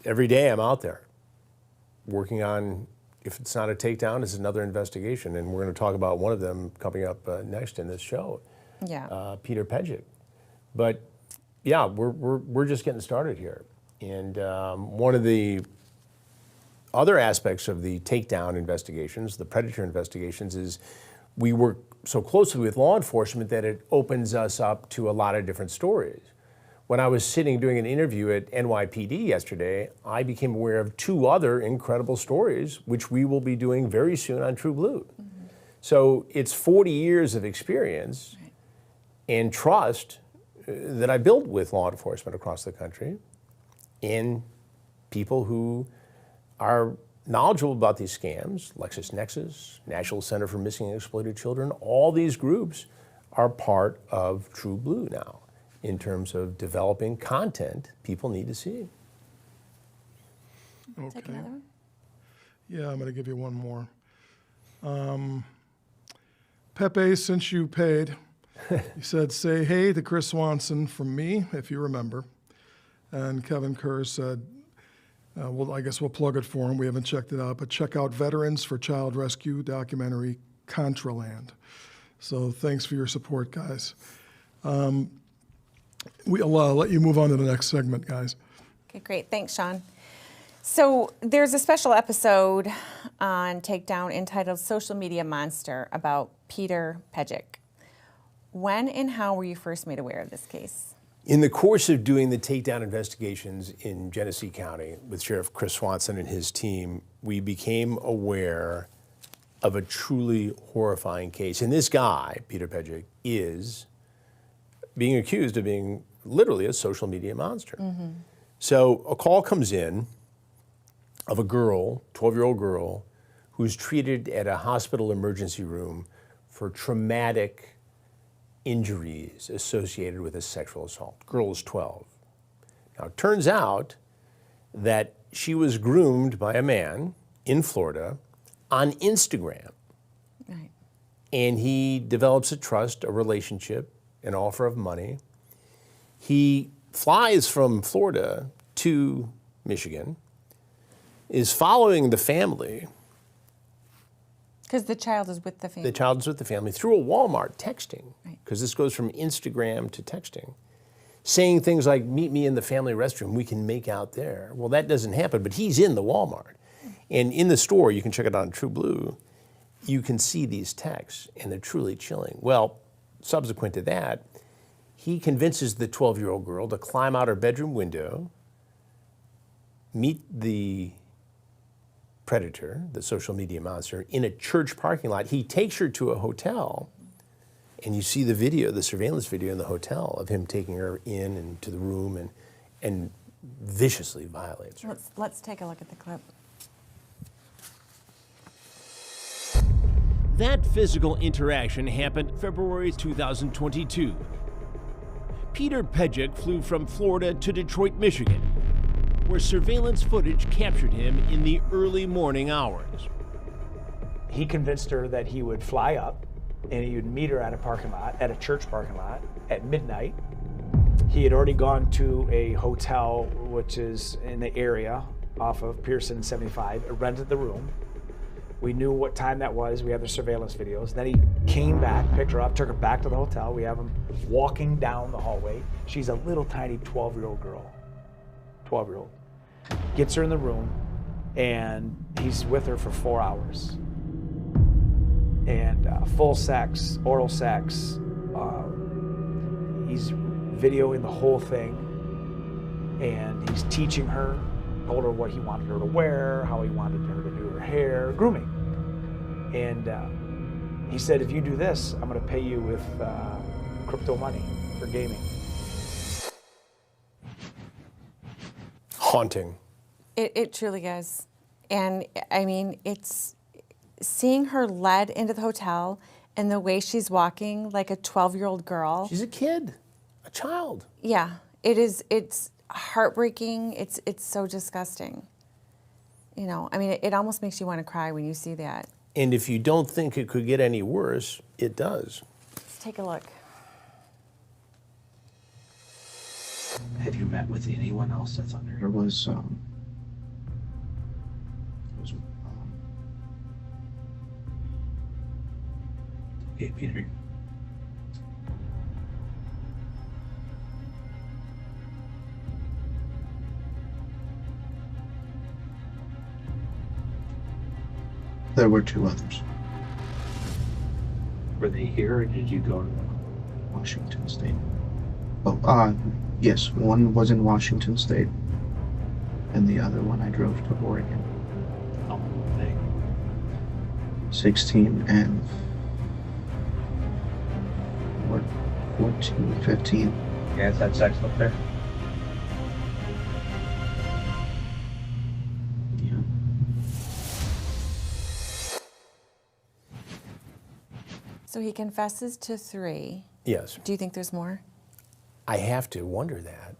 every day I'm out there working on, if it's not a takedown, it's another investigation, and we're going to talk about one of them coming up next in this show. Yeah. Peter Pedgick. But yeah, we're just getting started here. And one of the other aspects of the takedown investigations, the predator investigations, is we work so closely with law enforcement that it opens us up to a lot of different stories. When I was sitting doing an interview at NYPD yesterday, I became aware of 2 other incredible stories, which we will be doing very soon on True Blue. Mm-hmm. So it's 40 years of experience and trust that I built with law enforcement across the country, and people who are knowledgeable about these scams, LexisNexis, National Center for Missing and Exploited Children, all these groups are part of True Blue now in terms of developing content people need to see. Okay. Take another one? Yeah, I'm going to give you one more. Pepe, since you paid, he said, say hey to Chris Swanson from me, if you remember. And Kevin Kerr said, well, I guess we'll plug it for him. We haven't checked it out, but check out Veterans for Child Rescue documentary, Contraland. So thanks for your support, guys. We'll let you move on to the next segment, guys. Okay, great. Thanks, Sean. So there's a special episode on Takedown entitled Social Media Monster about Peter Pedgick. When and how were you first made aware of this case? In the course of doing the takedown investigations in Genesee County with Sheriff Chris Swanson and his team, we became aware of a truly horrifying case. And this guy, Peter Pedgick, is being accused of being literally a social media monster. Mm-hmm. So a call comes in of a girl, 12-year-old girl, who's treated at a hospital emergency room for traumatic injuries associated with a sexual assault. Girl is 12. Now, it turns out that she was groomed by a man in Florida on Instagram. Right. And he develops a trust, a relationship, an offer of money. He flies from Florida to Michigan, is following the family. Because the child is with the family. The child is with the family through a Walmart, texting, because this goes from Instagram to texting, saying things like, meet me in the family restroom, we can make out there. Well, that doesn't happen, but he's in the Walmart. And in the store, you can check it out on True Blue, you can see these texts, and they're truly chilling. Well, subsequent to that, he convinces the 12-year-old girl to climb out her bedroom window, meet the predator, the social media monster, in a church parking lot. He takes her to a hotel, and you see the video, the surveillance video in the hotel of him taking her in and to the room and viciously violates her. Let's take a look at the clip. That physical interaction happened February 2022. Peter Pedgick flew from Florida to Detroit, Michigan, where surveillance footage captured him in the early morning hours. He convinced her that he would fly up and he would meet her at a parking lot, at a church parking lot, at midnight. He had already gone to a hotel which is in the area off of Pearson and 75, rented the room. We knew what time that was. We had the surveillance videos. Then he came back, picked her up, took her back to the hotel. We have him walking down the hallway. She's a little tiny 12-year-old girl. 12-year-old. Gets her in the room, and he's with her for 4 hours. And full sex, oral sex. He's videoing the whole thing, and he's teaching her, told her what he wanted her to wear, how he wanted her to do her hair, grooming. And he said, if you do this, I'm going to pay you with crypto money for gaming. Haunting. It truly is. And I mean, it's seeing her led into the hotel and the way she's walking like a 12-year-old girl. She's a kid, a child. Yeah, it is. It's heartbreaking. It's so disgusting. You know, I mean, it almost makes you want to cry when you see that. And if you don't think it could get any worse, it does. Let's take a look. Have you met with anyone else that's under? There was okay, Peter. There were 2 others. Were they here, or did you go to Washington State? Oh, yes. One was in Washington State, and the other one I drove to Oregon. How old were they? 16 and 14, 15. You guys had sex up there? So he confesses to 3. Yes. Do you think there's more? I have to wonder that.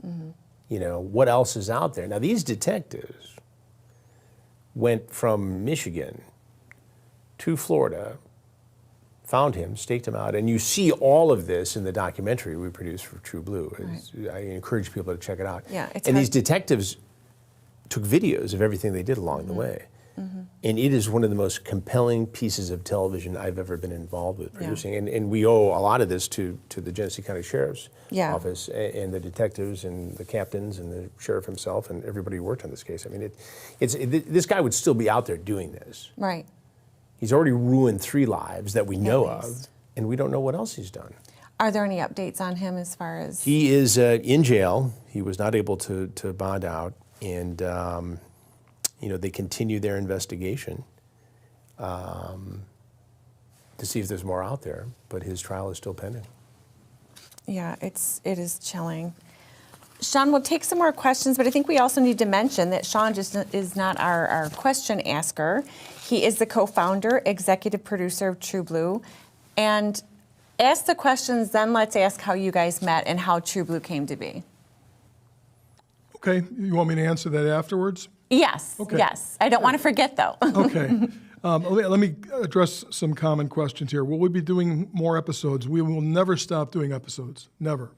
Mm-hmm. You know, what else is out there? Now, these detectives went from Michigan to Florida, found him, staked him out, and you see all of this in the documentary we produced for True Blue. Right. I encourage people to check it out. Yeah, it's and hard. these detectives took videos of everything they did along the way. Mm-hmm. And it is one of the most compelling pieces of television I've ever been involved with producing. Yeah. And we owe a lot of this to the Genesee County Sheriff's Office and the detectives and the captains and the sheriff himself and everybody who worked on this case. I mean, this guy would still be out there doing this. Right. He's already ruined 3 lives that we know of, and we don't know what else he's done. Are there any updates on him as far as? He is in jail. He was not able to bond out, and you know, they continue their investigation to see if there's more out there, but his trial is still pending. Yeah, it is chilling. Sean, we'll take some more questions, but I think we also need to mention that Sean just is not our question asker. He is the co-founder, executive producer of True Blue. And ask the questions, then let's ask how you guys met and how True Blue came to be. Okay, you want me to answer that afterwards? Yes, okay. Yes. I don't want to forget, though. Okay. Let me address some common questions here. Will we be doing more episodes? We will never stop doing episodes, never.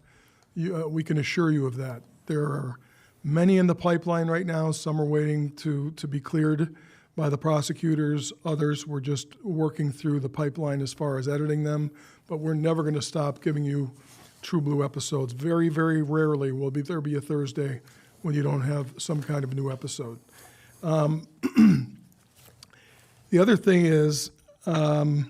We can assure you of that. There are many in the pipeline right now. Some are waiting to be cleared by the prosecutors. Others, we're just working through the pipeline as far as editing them. But we're never going to stop giving you True Blue episodes. Very, very rarely will there be a Thursday when you don't have some kind of new episode. The other thing is, again,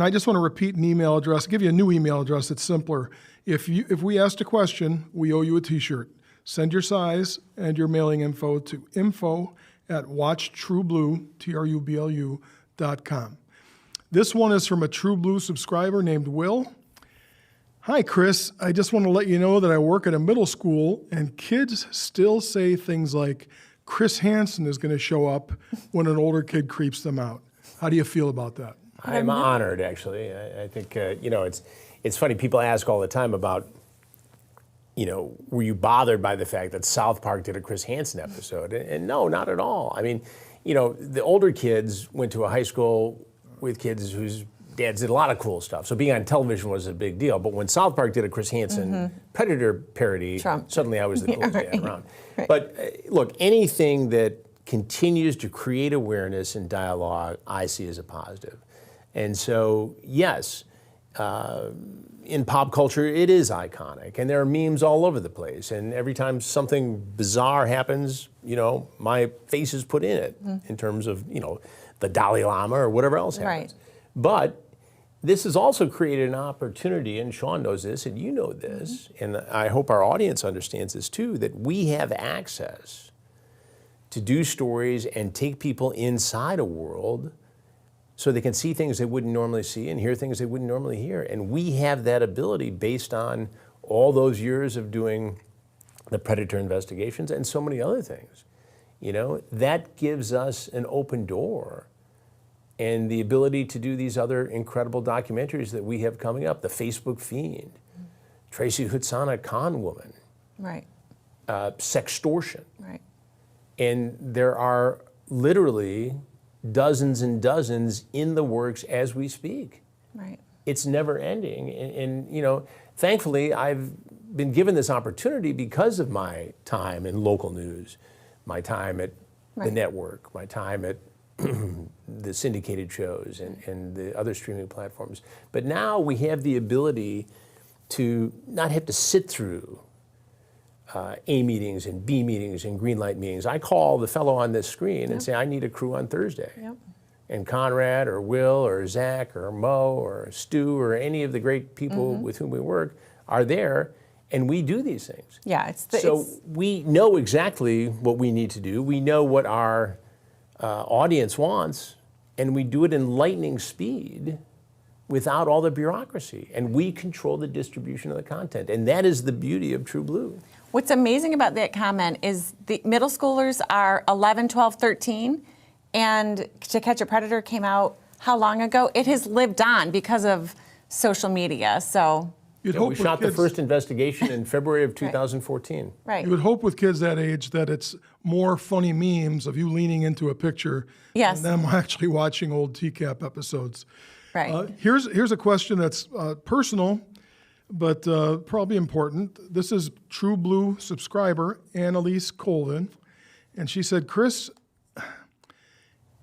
I just want to repeat an email address, give you a new email address that's simpler. If we asked a question, we owe you a t-shirt. Send your size and your mailing info to info@watchtrueblue.com. This one is from a True Blue subscriber named Will. Hi, Chris. I just want to let you know that I work at a middle school and kids still say things like, Chris Hansen is going to show up when an older kid creeps them out. How do you feel about that? I'm honored, actually. I think, you know, it's funny. People ask all the time about, you know, were you bothered by the fact that South Park did a Chris Hansen episode? And no, not at all. I mean, you know, the older kids went to a high school with kids whose dads did a lot of cool stuff. So being on television was a big deal. But when South Park did a Chris Hansen Predator parody, suddenly I was the coolest dad around. Right. But look, anything that continues to create awareness and dialogue, I see as a positive. And so, yes, in pop culture, it is iconic, and there are memes all over the place. And every time something bizarre happens, you know, my face is put in it in terms of, you know, the Dalai Lama or whatever else happens. Right. But this has also created an opportunity, and Sean knows this, and you know this, and I hope our audience understands this too, that we have access to do stories and take people inside a world so they can see things they wouldn't normally see and hear things they wouldn't normally hear. And we have that ability based on all those years of doing the predator investigations and so many other things. You know, that gives us an open door and the ability to do these other incredible documentaries that we have coming up. The Facebook Fiend, Tracy Hutsana Con Woman, Right. Sextortion. Right. And there are literally dozens and dozens in the works as we speak. Right. It's never ending. And you know, thankfully, I've been given this opportunity because of my time in local news, my time at the network, my time at the syndicated shows and the other streaming platforms. But now we have the ability to not have to sit through A meetings and B meetings and green light meetings. I call the fellow on this screen and say, I need a crew on Thursday. Yep. And Conrad or Will or Zach or Mo or Stu or any of the great people with whom we work are there, and we do these things. Yeah, So we know exactly what we need to do. We know what our audience wants, and we do it in lightning speed without all the bureaucracy. And we control the distribution of the content. And that is the beauty of True Blue. What's amazing about that comment is the middle schoolers are 11, 12, 13, and To Catch a Predator came out how long ago? It has lived on because of social media. So We shot the first investigation in February of 2014. Right. You would hope with kids that age that it's more funny memes of you leaning into a picture Yes. than them actually watching old TCAP episodes. Right. Here's a question that's personal, but probably important. This is True Blue subscriber Annalise Colvin, and she said, Chris,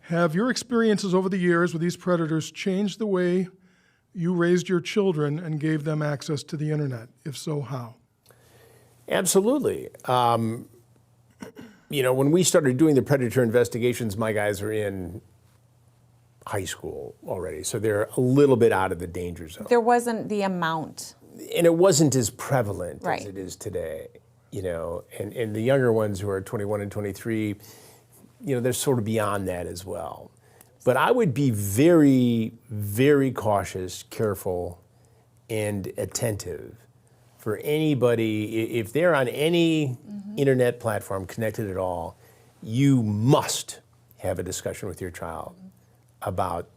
have your experiences over the years with these predators changed the way you raised your children and gave them access to the internet? If so, how? Absolutely. You know, when we started doing the predator investigations, my guys are in high school already, so they're a little bit out of the danger zone. There wasn't the amount. And it wasn't as prevalent Right. as it is today, you know, and the younger ones who are 21 and 23, you know, they're sort of beyond that as well. But I would be very, very cautious, careful, and attentive for anybody. If they're on any internet platform connected at all, you must have a discussion with your child about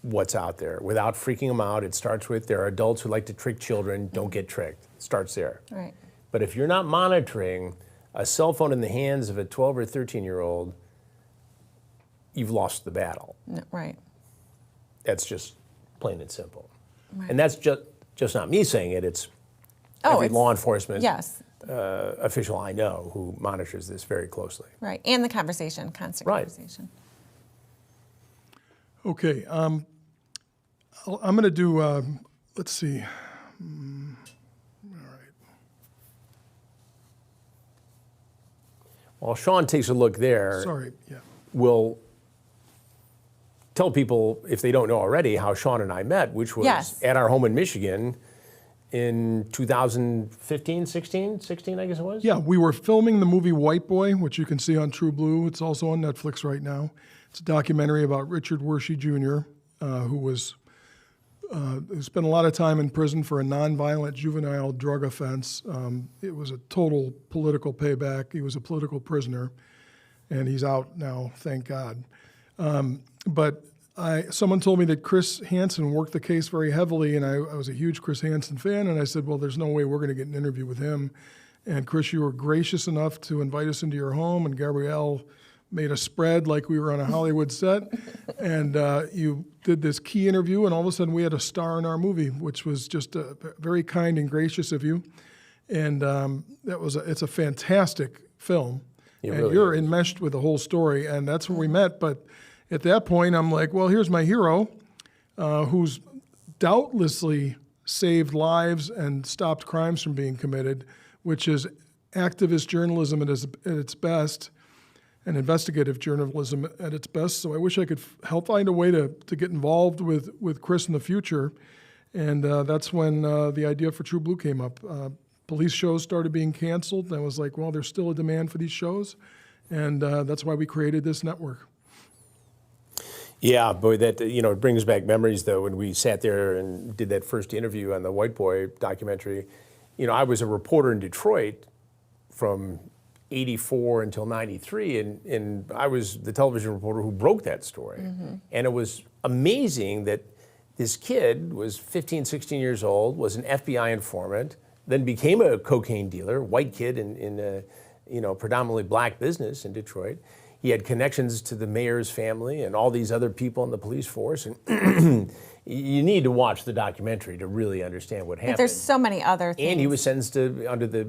what's out there without freaking them out. It starts with there are adults who like to trick children. Don't get tricked. It starts there. Right. But if you're not monitoring a cell phone in the hands of a 12 or 13-year-old, you've lost the battle. No, right. That's just plain and simple. Right. And that's just not me saying it. It's every law enforcement official I know who monitors this very closely. Right. And the conversation, constant conversation. Okay, I'm going to do, let's see. All right. While Sean takes a look there, Sorry, yeah. we'll tell people, if they don't know already, how Sean and I met, which was at our home in Michigan in 2015, 16, I guess it was? Yeah, we were filming the movie White Boy, which you can see on True Blue. It's also on Netflix right now. It's a documentary about Richard Wershey Jr., who spent a lot of time in prison for a nonviolent juvenile drug offense. It was a total political payback. He was a political prisoner, and he's out now, thank God. But someone told me that Chris Hansen worked the case very heavily, and I was a huge Chris Hansen fan, and I said, well, there's no way we're going to get an interview with him. And Chris, you were gracious enough to invite us into your home, and Gabrielle made a spread like we were on a Hollywood set, and you did this key interview, and all of a sudden we had a star in our movie, which was just very kind and gracious of you. And it's a fantastic film, and really you're is. enmeshed with the whole story, and that's where we met. But at that point, I'm like, well, here's my hero, who's doubtlessly saved lives and stopped crimes from being committed, which is activist journalism at its best, and investigative journalism at its best. So I wish I could help find a way to get involved with Chris in the future. And that's when the idea for True Blue came up. Police shows started being canceled, and I was like, well, there's still a demand for these shows, and that's why we created this network. Yeah, boy, that it brings back memories though when we sat there and did that first interview on the White Boy documentary. I was a reporter in Detroit from '84 until '93, and I was the television reporter who broke that story. And it was amazing that this kid was 15, 16 years old, was an FBI informant, then became a cocaine dealer, white kid in a predominantly black business in Detroit. He had connections to the mayor's family and all these other people in the police force. And you need to watch the documentary to really understand what happened. There's so many other things. And he was sentenced to, under the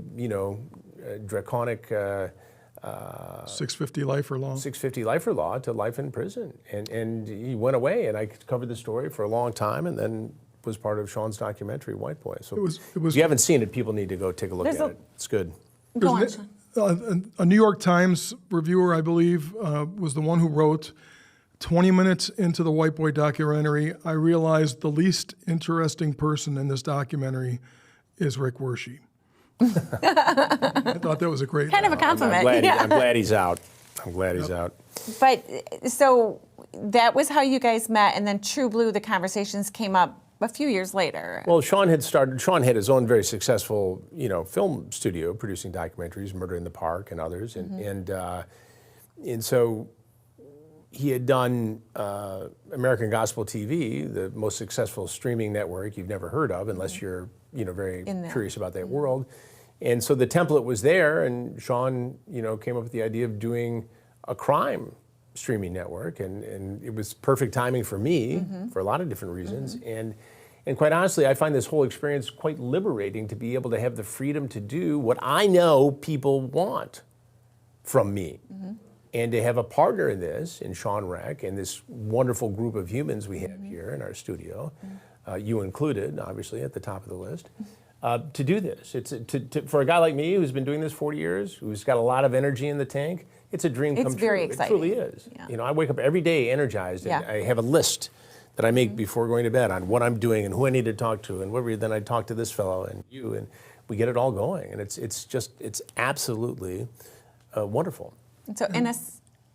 draconic 650 lifer law. 650 lifer law to life in prison. And he went away, and I covered the story for a long time, and then was part of Sean's documentary, White Boy. So if you haven't seen it, people need to go take a look at it. It's good. Go on, Sean. A New York Times reviewer, I believe, was the one who wrote, 20 minutes into the White Boy documentary, I realized the least interesting person in this documentary is Rick Wershey. I thought that was a great... Kind of a compliment. I'm glad he's out. I'm glad he's out. But so that was how you guys met, and then True Blue, the conversations came up a few years later. Well, Sean had had his own very successful, film studio producing documentaries, Murder in the Park and others, and so he had done American Gospel TV, the most successful streaming network you've never heard of, unless you're very curious about that world. And so the template was there, and Sean came up with the idea of doing a crime streaming network, and it was perfect timing for me for a lot of different reasons. And quite honestly, I find this whole experience quite liberating to be able to have the freedom to do what I know people want from me. And to have a partner in this, in Sean Reck, and this wonderful group of humans we have here in our studio, you included, obviously, at the top of the list, to do this. It's for a guy like me who's been doing this 40 years, who's got a lot of energy in the tank, it's a dream come true. It's very exciting. It truly is. Yeah. I wake up every day energized, and I have a list that I make before going to bed on what I'm doing and who I need to talk to, and then I talk to this fellow and you, and we get it all going, and it's absolutely wonderful. So,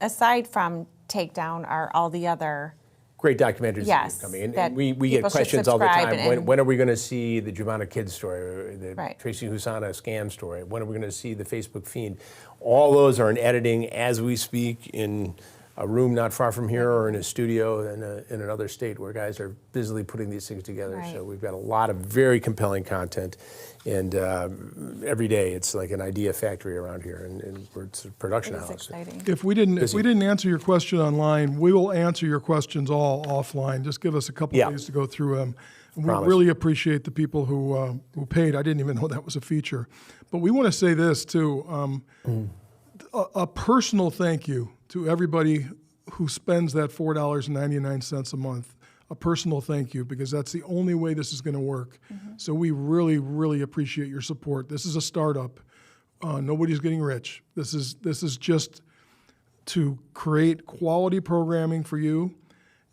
aside from Takedown, are all the other great documentaries that are coming. And we get questions all the time. When are we going to see the Giovanna Kidd story, or the Tracy Housana scam story? When are we going to see the Facebook fiend? All those are in editing as we speak, in a room not far from here, or in a studio in another state, where guys are busily putting these things together. So we've got a lot of very compelling content, and every day it's like an idea factory around here, and it's a production house. Exciting. If we didn't answer your question online, we will answer your questions all offline. Just give us a couple of days to go through them. And we really appreciate the people who paid. I didn't even know that was a feature. But we want to say this too, a personal thank you to everybody who spends that $4.99 a month. A personal thank you, because that's the only way this is going to work. So we really, really appreciate your support. This is a startup. Nobody's getting rich. This is just to create quality programming for you,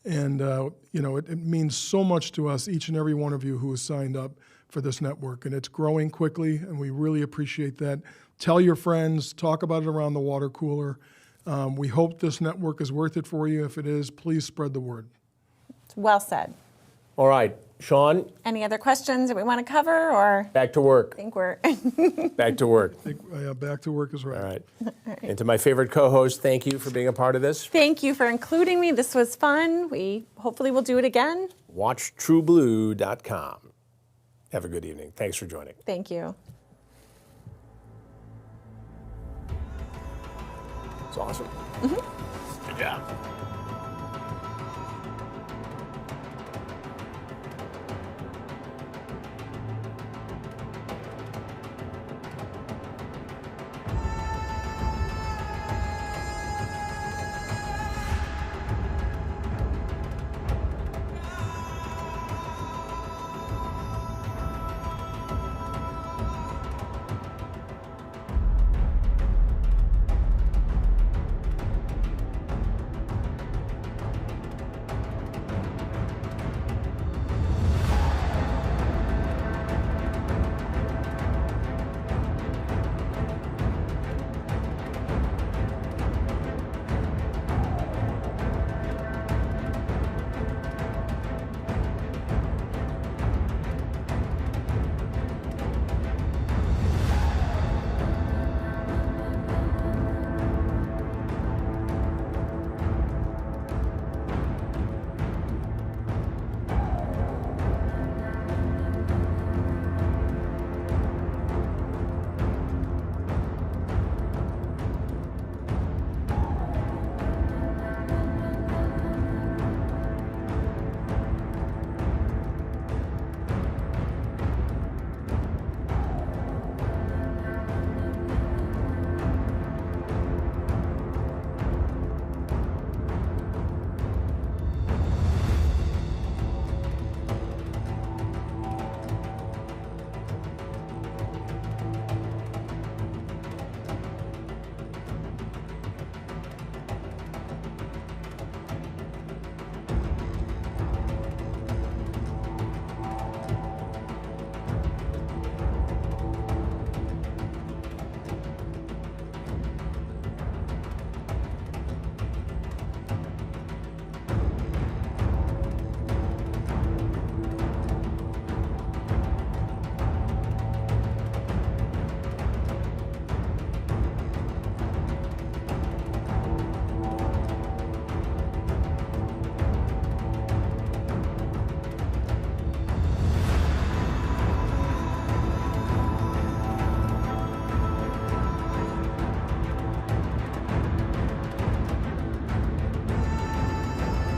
and it means so much to us, each and every one of you who has signed up for this network, and it's growing quickly, and we really appreciate that. Tell your friends, talk about it around the water cooler. We hope this network is worth it for you. If it is, please spread the word. Well said. All right, Sean. Any other questions that we want to cover, or? Back to work. I think we're back to work. Back to work is right. All right. And to my favorite co-host, thank you for being a part of this. Thank you for including me. This was fun. We hopefully will do it again. Watch TrueBlue.com. Have a good evening. Thanks for joining. Thank you. It's awesome. Good job.